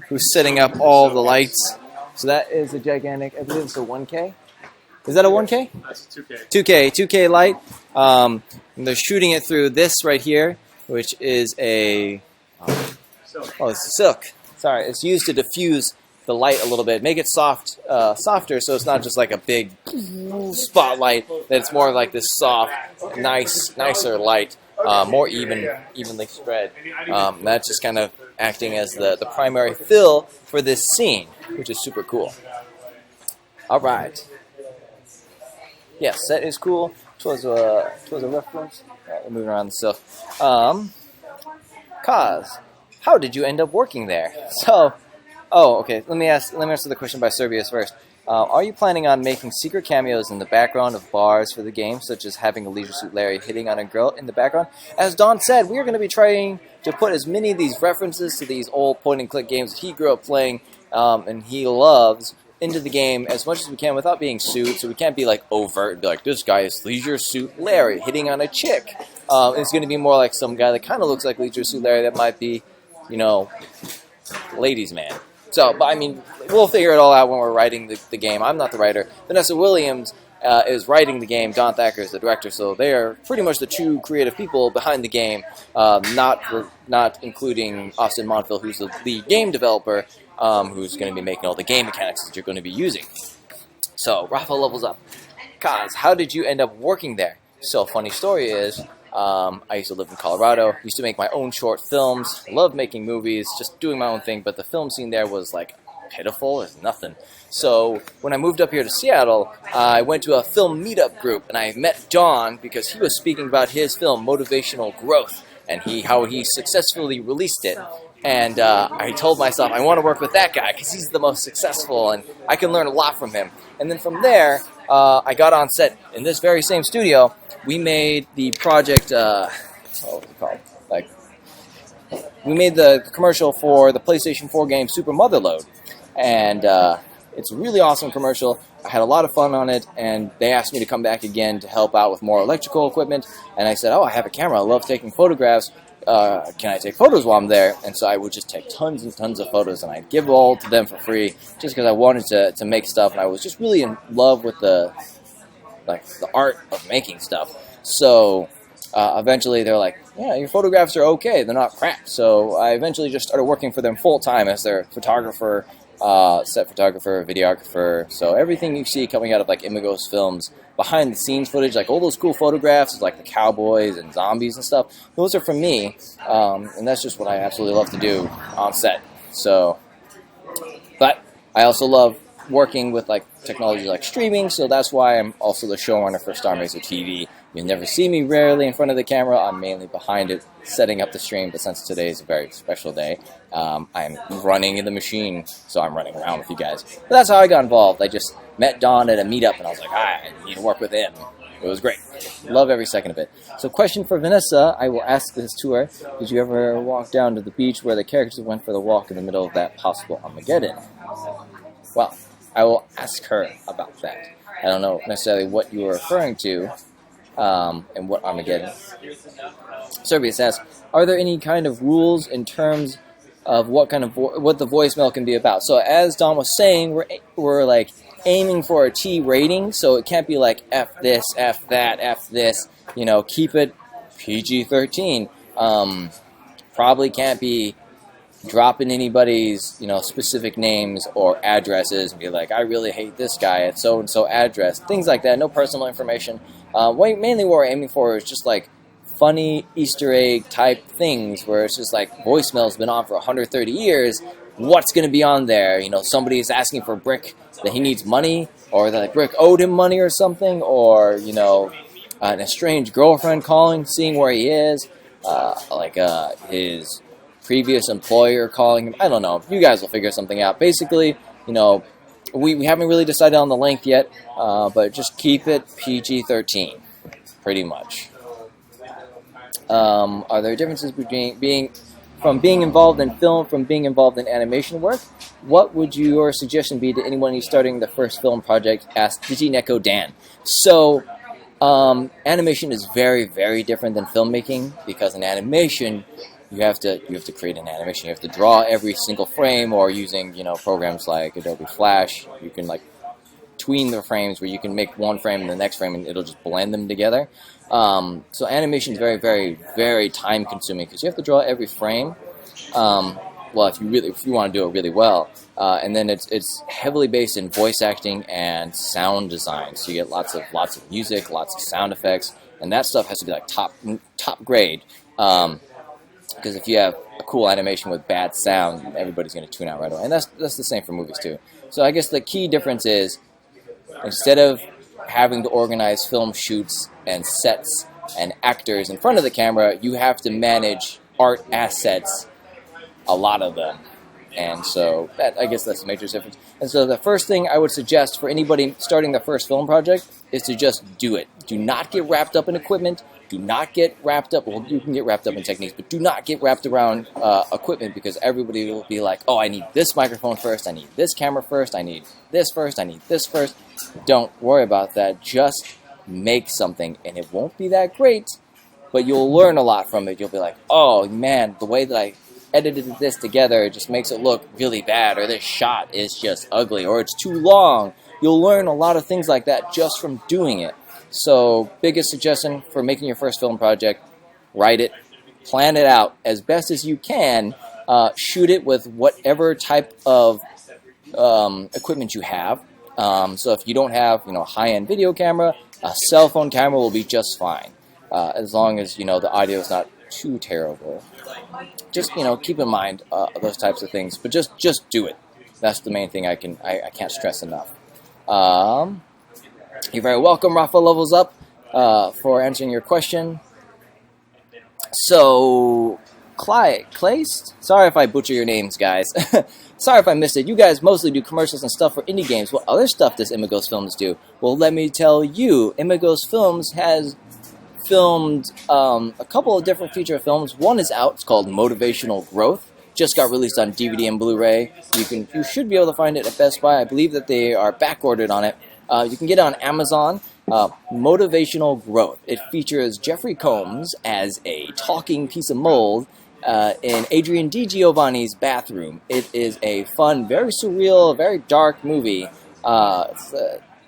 who's setting up all the lights. So that is a gigantic, I believe it's a 1K. Is that a 1K? That's a 2K. 2K light. And they're shooting it through this right here, which is a it's silk. Sorry, it's used to diffuse the light a little bit, make it softer, so it's not just like a big spotlight. That it's more like this soft, nicer light, more evenly spread. That's just kind of acting as the primary fill for this scene, which is super cool. All right. Yes, that is cool. Towards a reference. Right, we're moving around the stuff. Kaz, how did you end up working there? So, okay. Let me answer the question by Serbius first. Are you planning on making secret cameos in the background of bars for the game, such as having a Leisure Suit Larry hitting on a girl in the background? As Don said, we are going to be trying to put as many of these references to these old point-and-click games that he grew up playing and he loves into the game as much as we can without being sued, so we can't be like overt and be like, this guy is Leisure Suit Larry hitting on a chick. It's going to be more like some guy that kind of looks like Leisure Suit Larry that might be, ladies' man. So, but I mean, we'll figure it all out when we're writing the game. I'm not the writer. Vanessa Williams is writing the game. Don Thacker is the director, so they are pretty much the two creative people behind the game, not including Austin Montville, who's the lead game developer, who's going to be making all the game mechanics that you're going to be using. So, Rafa levels up. Kaz, how did you end up working there? So, funny story is, I used to live in Colorado, used to make my own short films, loved making movies, just doing my own thing, but the film scene there was like pitiful as nothing. So when I moved up here to Seattle, I went to a film meetup group, and I met John because he was speaking about his film, Motivational Growth, and how he successfully released it. And I told myself, I want to work with that guy because he's the most successful, and I can learn a lot from him. And then from there, I got on set in this very same studio. We made the project, what was it called? We made the commercial for the PlayStation 4 game Super Motherload. And it's a really awesome commercial. I had a lot of fun on it, and they asked me to come back again to help out with more electrical equipment. And I said, I have a camera. I love taking photographs. Can I take photos while I'm there? And so I would just take tons and tons of photos, and I'd give it all to them for free just because I wanted to make stuff, and I was just really in love with the art of making stuff. So eventually they're like, yeah, your photographs are okay. They're not crap. So I eventually just started working for them full-time as their photographer, set photographer, videographer. So everything you see coming out of like Imagos Films, behind the scenes footage, like all those cool photographs, like the cowboys and zombies and stuff, those are from me. And that's just what I absolutely love to do on set. So, but I also love working with like technology like streaming, so that's why I'm also the showrunner for Starr Mazer TV. You'll never see me rarely in front of the camera. I'm mainly behind it, setting up the stream, but since today is a very special day, I'm running the machine, so I'm running around with you guys. But that's how I got involved. I just met Don at a meetup, and I was like, I need to work with him. It was great. Love every second of it. So question for Vanessa, I will ask this to her. Did you ever walk down to the beach where the characters went for the walk in the middle of that possible Armageddon? Well, I will ask her about that. I don't know necessarily what you were referring to, and what Armageddon. Serbius asks, are there any kind of rules in terms of what kind of what the voicemail can be about? So as Don was saying, we're like aiming for a T rating, so it can't be like F this, F that, F this. Keep it PG-13. probably can't be dropping anybody's, specific names or addresses and be like, I really hate this guy at so-and-so address. Things like that. No personal information. Mainly what we're aiming for is just like funny Easter egg type things where it's just like voicemail's been on for 130 years. What's going to be on there? Somebody is asking for Brick that he needs money, or that Brick owed him money or something, or, an estranged girlfriend calling, seeing where he is, his previous employer calling him. I don't know. You guys will figure something out. Basically, we haven't really decided on the length yet, but just keep it PG-13, pretty much. Are there differences between being involved in film from being involved in animation work? What would your suggestion be to anyone who's starting the first film project? Asked DigiNeco Dan. So, animation is very, very different than filmmaking, because in animation, you have to create an animation. You have to draw every single frame, or using programs like Adobe Flash. You can tween the frames where you can make one frame and the next frame, and it'll just blend them together. So animation is very, very, very time consuming, because you have to draw every frame. If you want to do it really well, and then it's heavily based in voice acting and sound design. So you get lots of music, lots of sound effects, and that stuff has to be like top grade. Because if you have a cool animation with bad sound, everybody's going to tune out right away. And that's the same for movies too. So I guess the key difference is, instead of having to organize film shoots and sets and actors in front of the camera, you have to manage art assets, a lot of them. And so I guess that's the major difference. And so the first thing I would suggest for anybody starting their first film project is to just do it. Do not get wrapped up in equipment. Do not get wrapped up, well, you can get wrapped up in techniques, but do not get wrapped around equipment, because everybody will be like, oh, I need this microphone first, I need this camera first, I need this first, I need this first. Don't worry about that. Just make something, and it won't be that great, but you'll learn a lot from it. You'll be like, oh, man, the way that I edited this together, it just makes it look really bad, or this shot is just ugly, or it's too long. You'll learn a lot of things like that just from doing it. So, biggest suggestion for making your first film project: write it, plan it out as best as you can, shoot it with whatever type of equipment you have. So if you don't have, a high-end video camera, a cell phone camera will be just fine, as long as, the audio is not too terrible. Just, keep in mind those types of things, but just do it. That's the main thing I can't stress enough. You're very welcome, Rafa Levels Up, for answering your question. So, Clayst? Sorry if I butcher your names, guys. Sorry if I missed it. You guys mostly do commercials and stuff for indie games. What other stuff does Imagos Films do? Well, let me tell you. Imagos Films has filmed a couple of different feature films. One is out. It's called Motivational Growth. Just got released on DVD and Blu-ray. You should be able to find it at Best Buy. I believe that they are back-ordered on it. You can get it on Amazon. Motivational Growth. It features Jeffrey Combs as a talking piece of mold in Adrian DiGiovanni's bathroom. It is a fun, very surreal, very dark movie.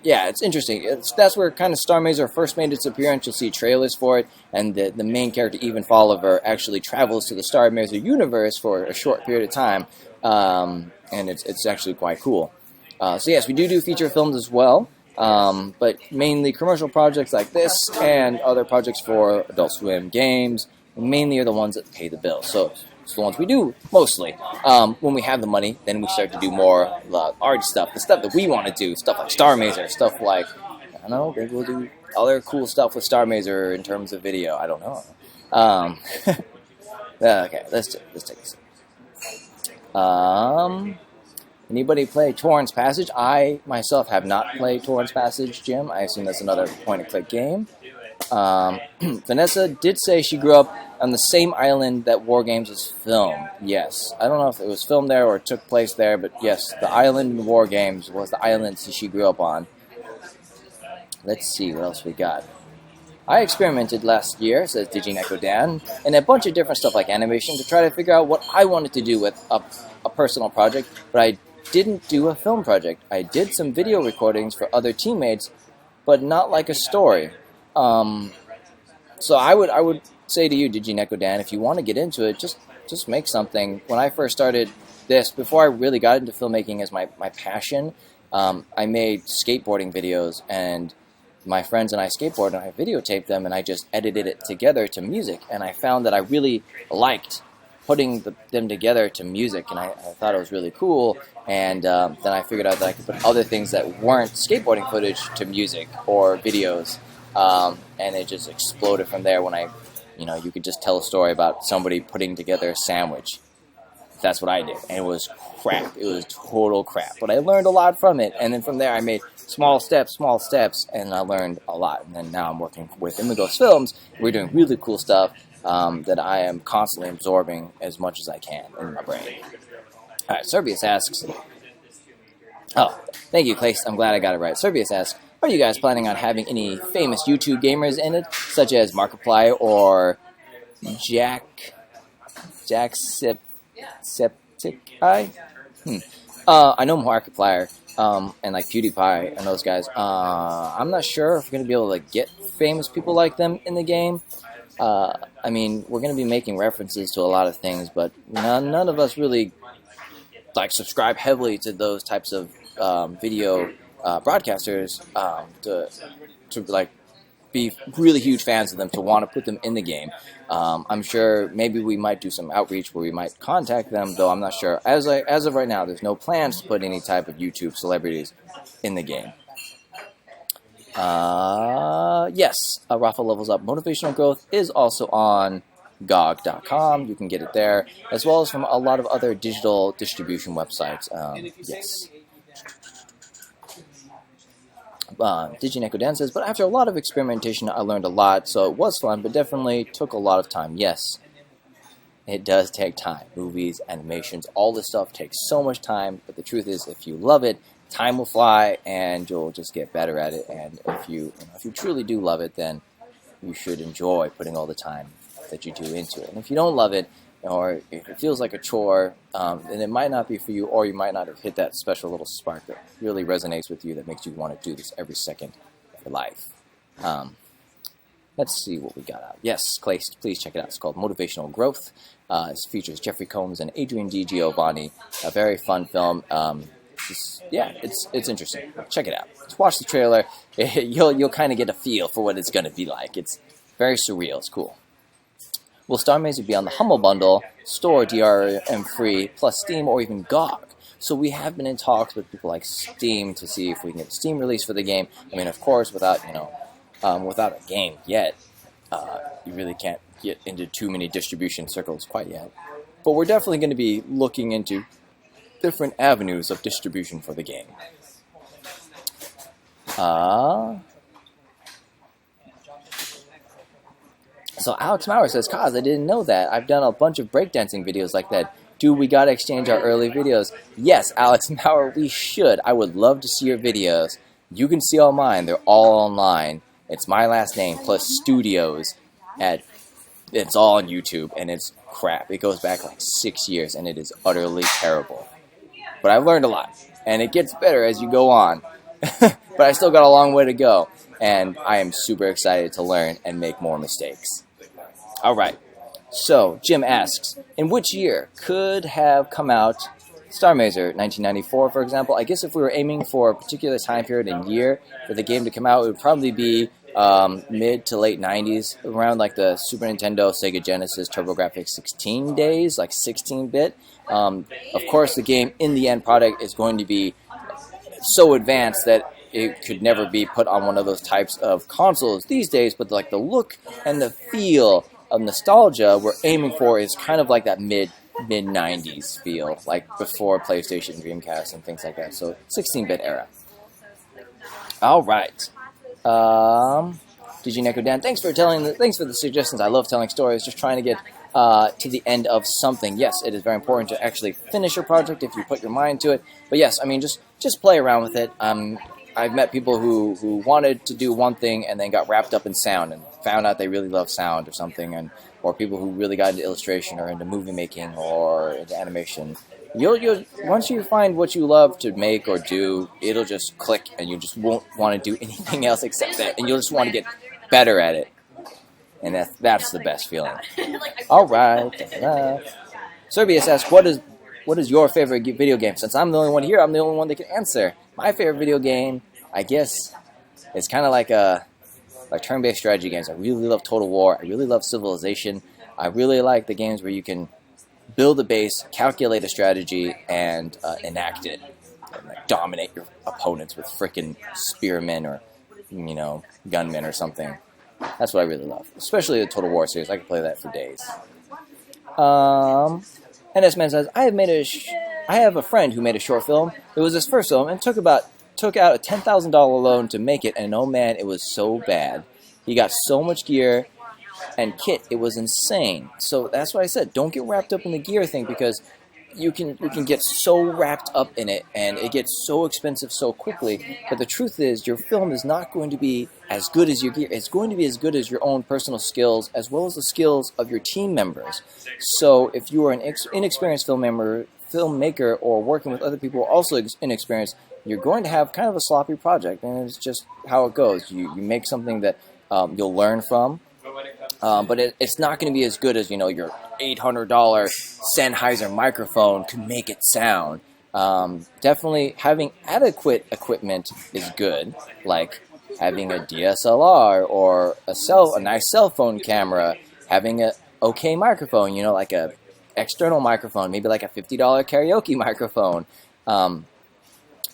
It's interesting. That's where kind of Starr Mazer first made its appearance. You'll see trailers for it, and the main character, Even Folliver, actually travels to the Starr Mazer universe for a short period of time, and it's actually quite cool. So yes, we do feature films as well, but mainly commercial projects like this and other projects for Adult Swim games mainly are the ones that pay the bills. So it's the ones we do mostly. When we have the money, then we start to do more art stuff, the stuff that we want to do, stuff like Starr Mazer, stuff like, I don't know, maybe we'll do other cool stuff with Starr Mazer in terms of video. I don't know. Okay, let's take a second. Anybody play Torrance Passage? I, myself, have not played Torrance Passage, Jim. I assume that's another point-and-click game. Vanessa did say she grew up on the same island that War Games was filmed. Yes. I don't know if it was filmed there or it took place there, but yes, the island in War Games was the island that she grew up on. Let's see what else we got. I experimented last year, says DigiNeco Dan, in a bunch of different stuff like animation to try to figure out what I wanted to do with a personal project, but I didn't do a film project. I did some video recordings for other teammates, but not like a story. So I would say to you, DigiNeco Dan, if you want to get into it, just just make something. When I first started this, before I really got into filmmaking as my passion, I made skateboarding videos, and my friends and I skateboarded, and I videotaped them, and I just edited it together to music, and I found that I really liked putting them together to music, and I thought it was really cool, and then I figured out that I could put other things that weren't skateboarding footage to music or videos, and it just exploded from there when you could just tell a story about somebody putting together a sandwich. That's what I did, and it was crap. It was total crap, but I learned a lot from it, and then from there I made small steps, and I learned a lot, and then now I'm working with Imagos Films. We're doing really cool stuff that I am constantly absorbing as much as I can in my brain. All right, Serbius asks, oh, thank you, Clay. I'm glad I got it right. Serbius asks, are you guys planning on having any famous YouTube gamers in it, such as Markiplier or Jacksepticeye? I know Markiplier and like PewDiePie and those guys. I'm not sure if we're going to be able to get famous people like them in the game. I mean, we're going to be making references to a lot of things, but none of us really subscribe heavily to those types of video broadcasters to be really huge fans of them, to want to put them in the game. I'm sure maybe we might do some outreach where we might contact them, though I'm not sure. As of right now, there's no plans to put any type of YouTube celebrities in the game. Yes, Rafa Levels Up Motivational Growth is also on GOG.com. You can get it there, as well as from a lot of other digital distribution websites. Yes. DigiNekodan says, but after a lot of experimentation, I learned a lot, so it was fun, but definitely took a lot of time. Yes, it does take time. Movies, animations, all this stuff takes so much time, but the truth is, if you love it, time will fly, and you'll just get better at it. And if you truly do love it, then you should enjoy putting all the time that you do into it. And if you don't love it, or if it feels like a chore, then it might not be for you, or you might not have hit that special little spark that really resonates with you that makes you want to do this every second of your life. Let's see what we got out. Yes, Clay, please check it out. It's called Motivational Growth. It features Jeffrey Combs and Adrian DiGiovanni. A very fun film. It's interesting. Check it out. Just watch the trailer. You'll kind of get a feel for what it's going to be like. It's very surreal. It's cool. Will Starr Mazer be on the Humble Bundle, Store, DRM Free, plus Steam, or even GOG? So we have been in talks with people like Steam to see if we can get a Steam release for the game. I mean, of course, without a game yet, you really can't get into too many distribution circles quite yet. But we're definitely going to be looking into different avenues of distribution for the game. So Alex Maurer says, Kaz, I didn't know that. I've done a bunch of breakdancing videos like that. Do we gotta exchange our early videos? Yes, Alex Maurer, we should. I would love to see your videos. You can see all mine. They're all online. It's my last name plus studios. It's all on YouTube, and it's crap. It goes back like 6 years, and it is utterly terrible. But I've learned a lot, and it gets better as you go on. But I still got a long way to go, and I am super excited to learn and make more mistakes. All right, so Jim asks, in which year could have come out Starr Mazer? 1994, for example. I guess if we were aiming for a particular time period and year for the game to come out, it would probably be mid to late 90s, around like the Super Nintendo, Sega Genesis, TurboGrafx 16 days, like 16-bit. Of course, the game in the end product is going to be so advanced that it could never be put on one of those types of consoles these days, but like the look and the feel of nostalgia we're aiming for is kind of like that mid-90s feel, like before PlayStation, Dreamcast, and things like that. So 16-bit era. All right. DigiNeco Dan, thanks for the suggestions. I love telling stories. Just trying to get to the end of something. Yes, it is very important to actually finish your project if you put your mind to it. But yes, I mean, just play around with it. I've met people who wanted to do one thing and then got wrapped up in sound and found out they really love sound or something, or people who really got into illustration or into movie making or into animation. You'll once you find what you love to make or do, it'll just click, and you just won't want to do anything else except that, and you'll just want to get better at it, and that's the best feeling. All right. Serbius asks, what is your favorite video game? Since I'm the only one here, I'm the only one that can answer. My favorite video game, I guess, is kind of like turn-based strategy games. I really love Total War. I really love Civilization. I really like the games where you can build a base, calculate a strategy, and enact it. And, like, dominate your opponents with frickin' spearmen or, gunmen or something. That's what I really love. Especially the Total War series. I could play that for days. And this man says, I have a friend who made a short film. It was his first film and took out a $10,000 loan to make it, and oh man, it was so bad. He got so much gear and kit, it was insane. So that's why I said, don't get wrapped up in the gear thing, because you can get so wrapped up in it, and it gets so expensive so quickly. But the truth is, your film is not going to be as good as your gear. It's going to be as good as your own personal skills, as well as the skills of your team members. So if you are an inexperienced filmmaker, or working with other people who are also inexperienced, you're going to have kind of a sloppy project, and it's just how it goes. You make something that you'll learn from, but it's not going to be as good as, your $800 Sennheiser microphone to make it sound. Definitely having adequate equipment is good, like having a DSLR or a nice cell phone camera, having a okay microphone, like a external microphone, maybe like a $50 karaoke microphone.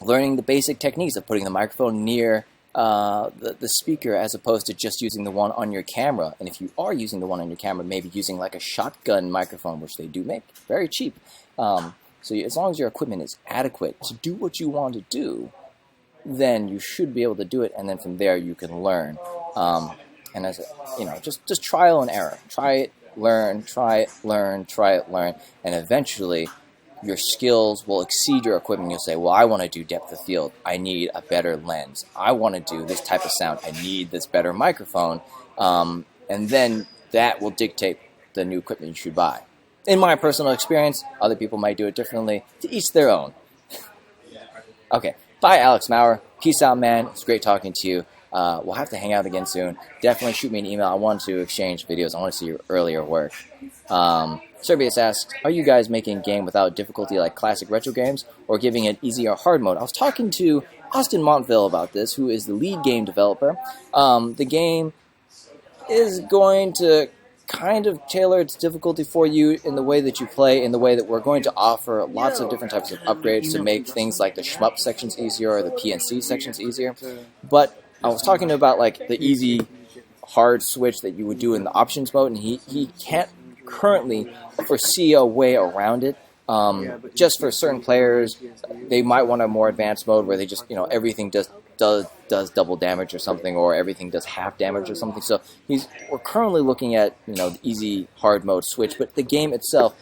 Learning the basic techniques of putting the microphone near the speaker as opposed to just using the one on your camera. And if you are using the one on your camera, maybe using like a shotgun microphone, which they do make very cheap. So as long as your equipment is adequate to do what you want to do, then you should be able to do it, and then from there you can learn. And as just trial and error. Try it, learn, try it, learn, try it, learn, and eventually your skills will exceed your equipment. You'll say, well, I want to do depth of field. I need a better lens. I want to do this type of sound. I need this better microphone. And then that will dictate the new equipment you should buy. In my personal experience, other people might do it differently. To each their own. Okay. Bye, Alex Maurer. Peace out, man. It's great talking to you. We'll have to hang out again soon. Definitely shoot me an email. I want to exchange videos. I want to see your earlier work. Serbius asks, are you guys making a game without difficulty like classic retro games, or giving it easy or hard mode? I was talking to Austin Montville about this, who is the lead game developer. The game is going to kind of tailor its difficulty for you in the way that you play, in the way that we're going to offer lots of different types of upgrades to make things like the shmup sections easier or the PNC sections easier. But I was talking about like the easy hard switch that you would do in the options mode, and he can't currently foresee a way around it. Just for certain players, they might want a more advanced mode where they just, everything does double damage or something, or everything does half damage or something. So we're currently looking at, the easy hard mode switch, but the game itself,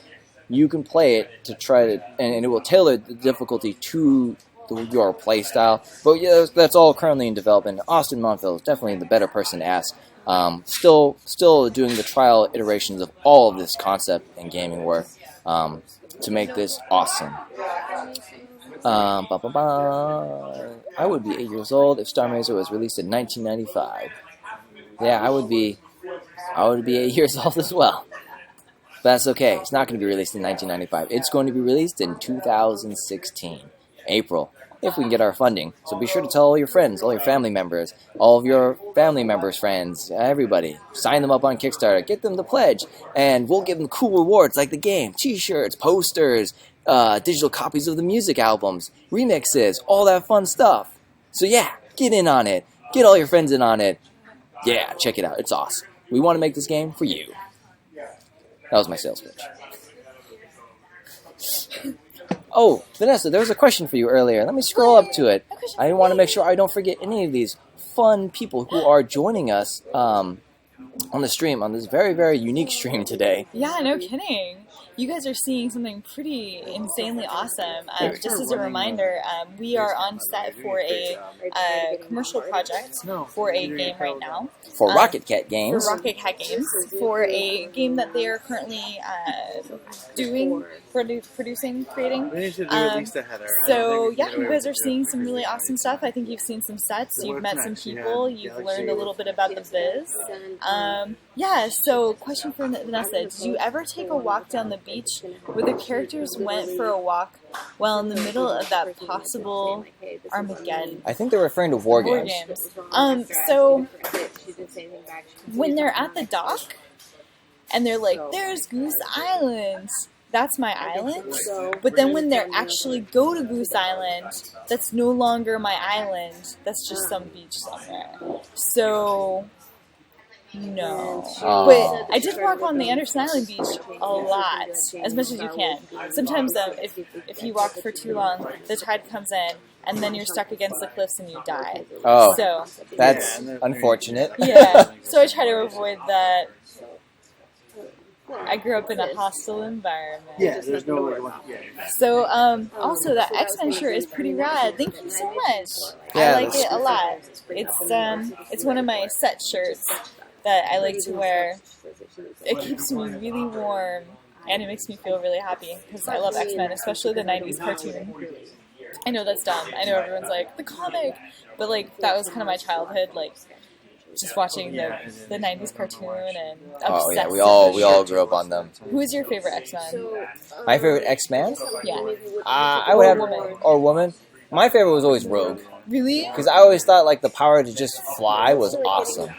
you can play it to try to, and it will tailor the difficulty to your play style. But yeah, that's all currently in development. Austin Montville is definitely the better person to ask. Still doing the trial iterations of all of this concept and gaming work to make this awesome. I would be 8 years old if Starr Mazer was released in 1995. Yeah, I would be 8 years old as well. But that's okay. It's not going to be released in 1995. It's going to be released in 2016, April, if we can get our funding. So be sure to tell all your friends, all your family members, all of your family members' friends, everybody. Sign them up on Kickstarter. Get them to pledge. And we'll give them cool rewards like the game, t-shirts, posters, digital copies of the music albums, remixes, all that fun stuff. So yeah, get in on it. Get all your friends in on it. Yeah, check it out. It's awesome. We want to make this game for you. That was my sales pitch. Oh, Vanessa, there was a question for you earlier. Let me scroll up to it. I want to make sure I don't forget any of these fun people who are joining us on the stream, on this very, very unique stream today. Yeah, no kidding. You guys are seeing something pretty insanely awesome. Just as a reminder, we are on set for a commercial project for a game right now. For Rocket Cat Games. For Rocket Cat Games. For a game that they are currently producing, creating. So yeah, you guys are seeing some really awesome stuff. I think you've seen some sets. You've met some people. You've learned a little bit about the biz. Yeah, so question for Vanessa. Did you ever take a walk down the beach where the characters went for a walk while in the middle of that possible Armageddon. I think they're referring to war games. So when they're at the dock and they're like, "There's Goose Island," that's my island. But then when they actually go to Goose Island, that's no longer my island. That's just some beach somewhere. So, no. But I did walk on the Anderson Island beach a lot, as much as you can. Sometimes if you walk for too long, the tide comes in, and then you're stuck against the cliffs and you die. Oh, so that's unfortunate. Yeah, so I try to avoid that. I grew up in a hostile environment. Yeah, there's no way. So, also that X-Men shirt is pretty rad. Thank you so much. Yeah, I like it a lot. It's one of my set shirts that I like to wear. It keeps me really warm, and it makes me feel really happy because I love X-Men, especially the '90s cartoon. I know that's dumb. I know everyone's like the comic, but like that was kind of my childhood, like. Just watching the '90s cartoon and obsessed. Oh yeah, we all grew up on them. Who is your favorite X-Men? My favorite X-Man? Yeah. I would have woman. My favorite was always Rogue. Really? Because I always thought like the power to just fly was awesome.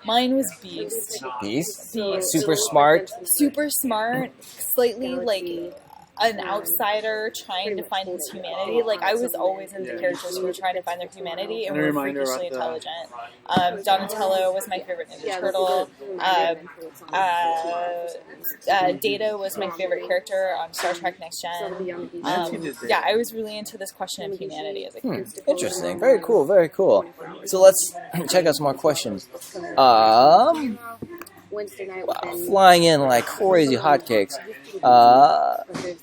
Mine was Beast. Beast? Beast. Super smart. Super smart. Slightly like an outsider trying to find his humanity. Like, I was always into characters who were trying to find their humanity and were freakishly intelligent. Donatello was my favorite Ninja Turtle. Data was my favorite character on Star Trek Next Gen. Yeah, I was really into this question of humanity as a kid. Interesting. Very cool, very cool. So let's check out some more questions. Flying in like crazy hotcakes.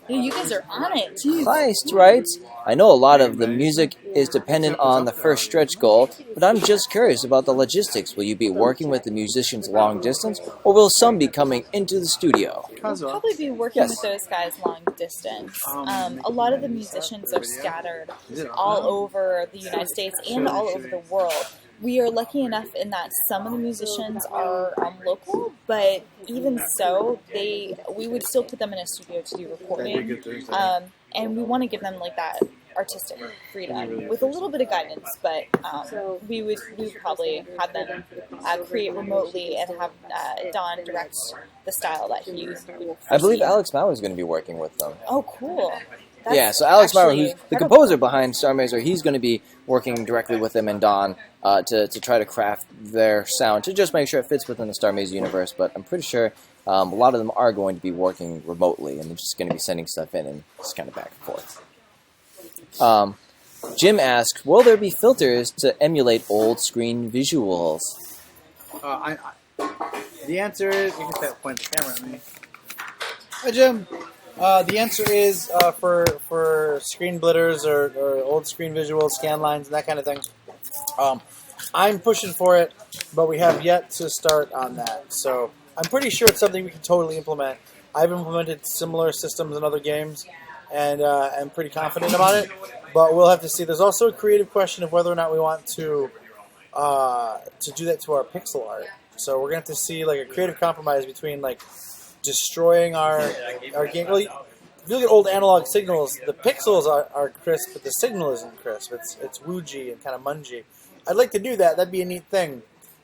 You guys are on it, too. Heist writes, I know a lot of the music is dependent on the first stretch goal, but I'm just curious about the logistics. Will you be working with the musicians long distance, or will some be coming into the studio? We'll probably be working with those guys long distance. A lot of the musicians are scattered all over the United States and all over the world. We are lucky enough in that some of the musicians are local, but even so, we would still put them in a studio to do recording, and we want to give them like that artistic freedom with a little bit of guidance. But we would probably have them create remotely and have Don direct the style that he used. I believe Alex Mauer is going to be working with them. Oh, cool. So Alex Mauer, who's the composer behind Starr Mazer, he's going to be working directly with them and Don to try to craft their sound to just make sure it fits within the Starr Mazer universe. But I'm pretty sure a lot of them are going to be working remotely, and they're just going to be sending stuff in and just kind of back and forth. Jim asks, will there be filters to emulate old screen visuals? The answer is, you can point the camera at me. Hi, Jim. The answer is for screen blitters or old screen visuals, scan lines, and that kind of thing. I'm pushing for it, but we have yet to start on that. So I'm pretty sure it's something we can totally implement. I've implemented similar systems in other games, and I'm pretty confident about it. But we'll have to see. There's also a creative question of whether or not we want to do that to our pixel art. So we're gonna have to see like a creative compromise between like destroying our game. Well, if you look at old analog signals, the pixels are crisp, but the signal isn't crisp. It's woogey and kind of mungy. I'd like to do that. That'd be a neat thing.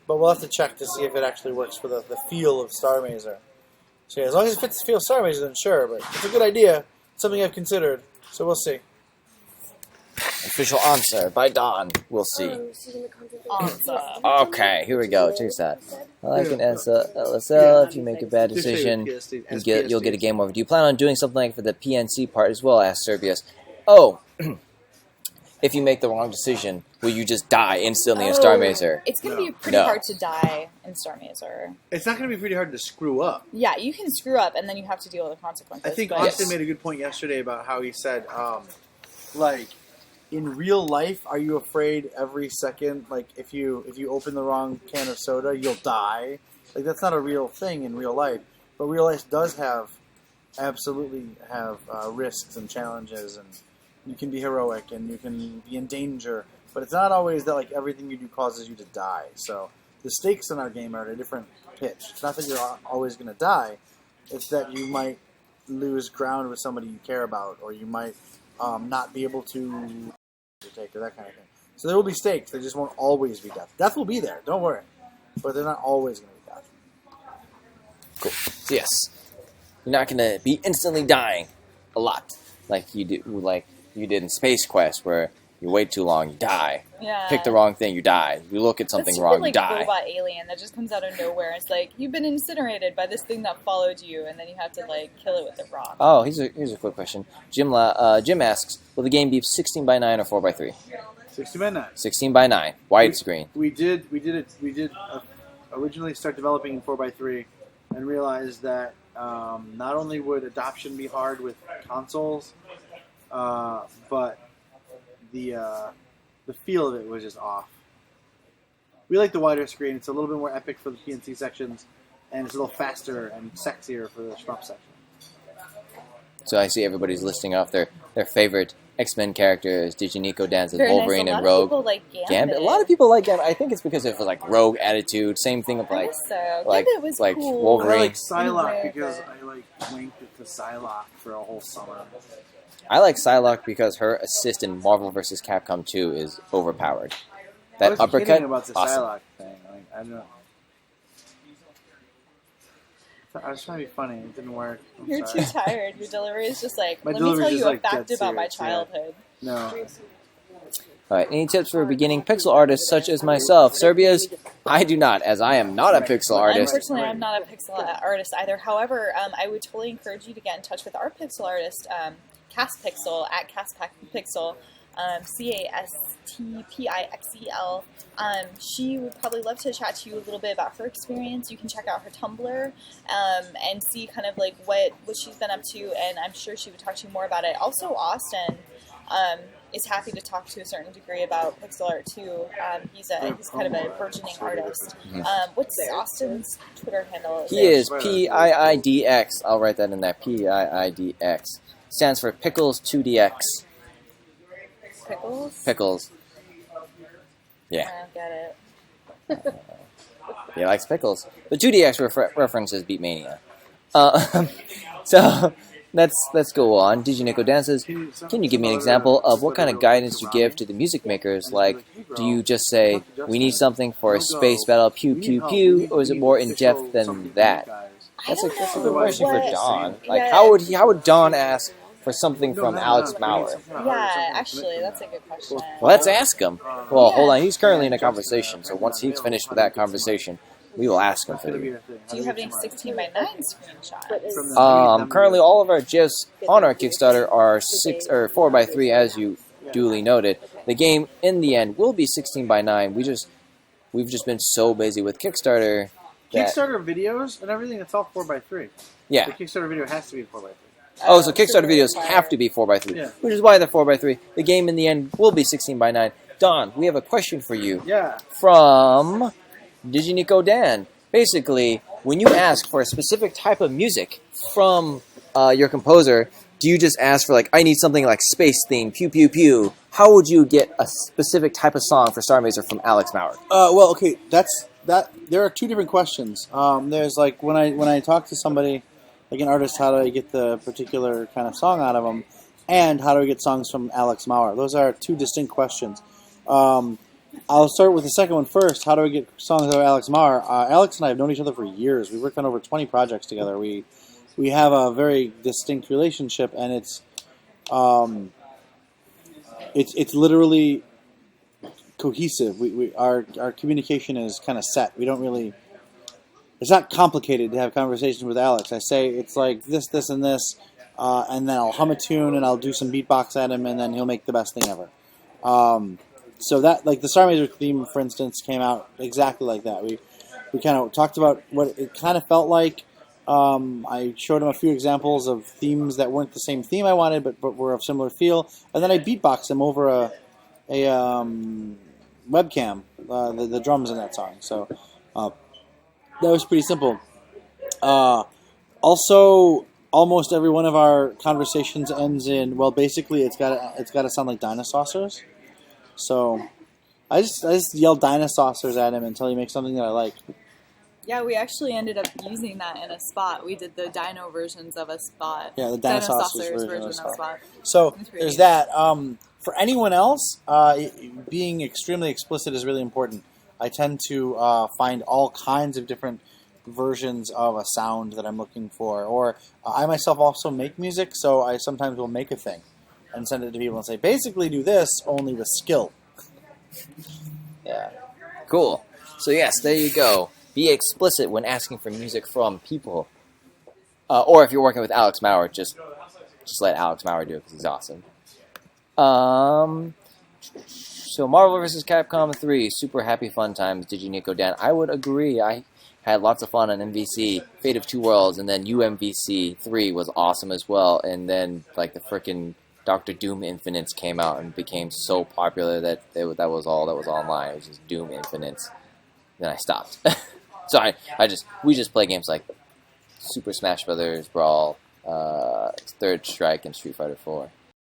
But we'll have to check to see if it actually works for the feel of Starr Mazer. So yeah, as long as it fits the feel of Starr Mazer, then sure. But it's a good idea. It's something I've considered. So we'll see. Official answer by Don. We'll see. Okay, here we go. Check this out. I like an LSL. If you make a bad decision, you'll get a game over. Do you plan on doing something like for the PNC part as well? Asked Serbius. Oh, if you make the wrong decision, will you just die instantly in Starr Mazer? It's going to be pretty hard to die in Starr Mazer. It's not going to be pretty hard to screw up. Yeah, you can screw up, and then you have to deal with the consequences. I think Austin made a good point yesterday about how he said, like, in real life, are you afraid every second, like, if you open the wrong can of soda, you'll die? Like, that's not a real thing in real life. But real life does absolutely have risks and challenges, and you can be heroic, and you can be in danger. But it's not always that, like, everything you do causes you to die. So the stakes in our game are at a different pitch. It's not that you're always going to die. It's that you might lose ground with somebody you care about, or you might not be able to take, or that kind of thing. So there will be stakes. They just won't always be death. Death will be there. Don't worry, but they're not always going to be death. Cool. So yes, you're not gonna be instantly dying a lot like you did in Space Quest, where you wait too long, you die. Yeah. Pick the wrong thing, you die. You look at something That's wrong, like you die. a robot alien that just comes out of nowhere. It's like, you've been incinerated by this thing that followed you, and then you have to like kill it with a rock. Oh, here's a quick question. Jim asks, will the game be 16 by 9 or 4 by 3? 16 by 9. 16 by 9, widescreen. We did originally start developing in 4x3 and realized that not only would adoption be hard with consoles, but the feel of it was just off. We like the wider screen. It's a little bit more epic for the PNC sections, and it's a little faster and sexier for the shmup section. So I see everybody's listing off their favorite X-Men characters: Diginico dances, Very Wolverine, nice. and A lot of Rogue. people like Gambit. A lot of people like Gambit. I think it's because of like Rogue attitude. Same thing with I like guess so. like Gambit was like cool. Wolverine. I like Psylocke Anyway, because but- I like winked to Psylocke for a whole summer. I like Psylocke because her assist in Marvel vs. Capcom 2 is overpowered. That I was uppercut, kidding about the awesome. Psylocke thing. Like, I don't know. I was trying to be funny. It didn't work. I'm You're sorry. too tired. Your delivery is just like, My let me delivery's tell just, you a like, fact dead about my serious, yeah. childhood. No. All right, any tips for beginning pixel artists such as myself? Serbia's, I do not, as I am not a pixel artist. Unfortunately, I'm not a pixel artist either. However, I would totally encourage you to get in touch with our pixel artist, Castpixel, at Castpixel, Castpixel. She would probably love to chat to you a little bit about her experience. You can check out her Tumblr and see kind of like what she's been up to, and I'm sure she would talk to you more about it. Also, Austin is happy to talk to a certain degree about pixel art too. He's kind of a burgeoning artist. What's Austin's Twitter handle? He is PIIDX. I'll write that in there. PIIDX. Stands for Pickles 2DX. Pickles? Pickles. Yeah. I don't get it. He likes pickles. The 2DX references Beatmania. So let's go on. Diginico dances. Can you give me an example of what kind of guidance you give to the music makers? Like, do you just say, we need something for a space battle, pew pew pew, or is it more in depth than that? That's a good question for Don. Like, how would Don ask for something from Alex Maurer? Yeah, actually, that's a good question. Well, let's ask him. Well, hold on. He's currently in a conversation, so once he's finished with that conversation, we will ask him for you. Do you have any 16 by 9 screenshots? Currently, all of our GIFs on our Kickstarter are 4 by 3, as you duly noted. The game, in the end, will be 16 by 9. We've just been so busy with Kickstarter. Kickstarter videos and everything, it's all 4x3. Yeah. The Kickstarter video has to be 4x3. Oh, so Kickstarter videos have to be 4 by 3, Yeah. which is why they're 4 by 3. The game, in the end, will be 16 by 9. Don, we have a question for you. Yeah. From Diginico Dan. Basically, when you ask for a specific type of music from your composer, do you just ask for, like, I need something like space theme, pew pew pew? How would you get a specific type of song for Starr Mazer from Alex Maurer? Well, okay, there are two different questions. There's like when I talk to somebody, like an artist, how do I get the particular kind of song out of them, and how do I get songs from Alex Maurer? Those are two distinct questions. I'll start with the second one first. How do I get songs out of Alex Maurer? Alex and I have known each other for years. We've worked on over 20 projects together. We have a very distinct relationship, and it's literally cohesive. Our communication is kind of set. We don't really. It's not complicated to have conversations with Alex. I say it's like this, and this, and then I'll hum a tune and I'll do some beatbox at him, and then he'll make the best thing ever. So that, like the Starr Mazer theme, for instance, came out exactly like that. We kind of talked about what it kind of felt like. I showed him a few examples of themes that weren't the same theme I wanted, but were of similar feel, and then I beatboxed him over a webcam, the drums in that song. So that was pretty simple. Also, almost every one of our conversations ends in, well, basically it's got to sound like dinosaurs. So I just yell dinosaurs at him until he makes something that I like. Yeah, we actually ended up using that in a spot. We did the dino versions of a spot. Yeah, the Dinosaurs version of Spot. So It's pretty there's neat. that. For anyone else, being extremely explicit is really important. I tend to find all kinds of different versions of a sound that I'm looking for. Or I myself also make music, so I sometimes will make a thing and send it to people and say, basically do this, only with skill. Yeah. Cool. So yes, there you go. Be explicit when asking for music from people. Or if you're working with Alex Maurer, just let Alex Maurer do it because he's awesome. So Marvel vs. Capcom 3, super happy fun times. Did you Nico Dan? I would agree. I had lots of fun on MVC, Fate of Two Worlds, and then UMVC 3 was awesome as well. And then like the frickin' Doctor Doom Infinites came out and became so popular that that was all that was online. It was just Doom Infinites. Then I stopped. So we just play games like Super Smash Brothers Brawl, Third Strike, and Street Fighter 4.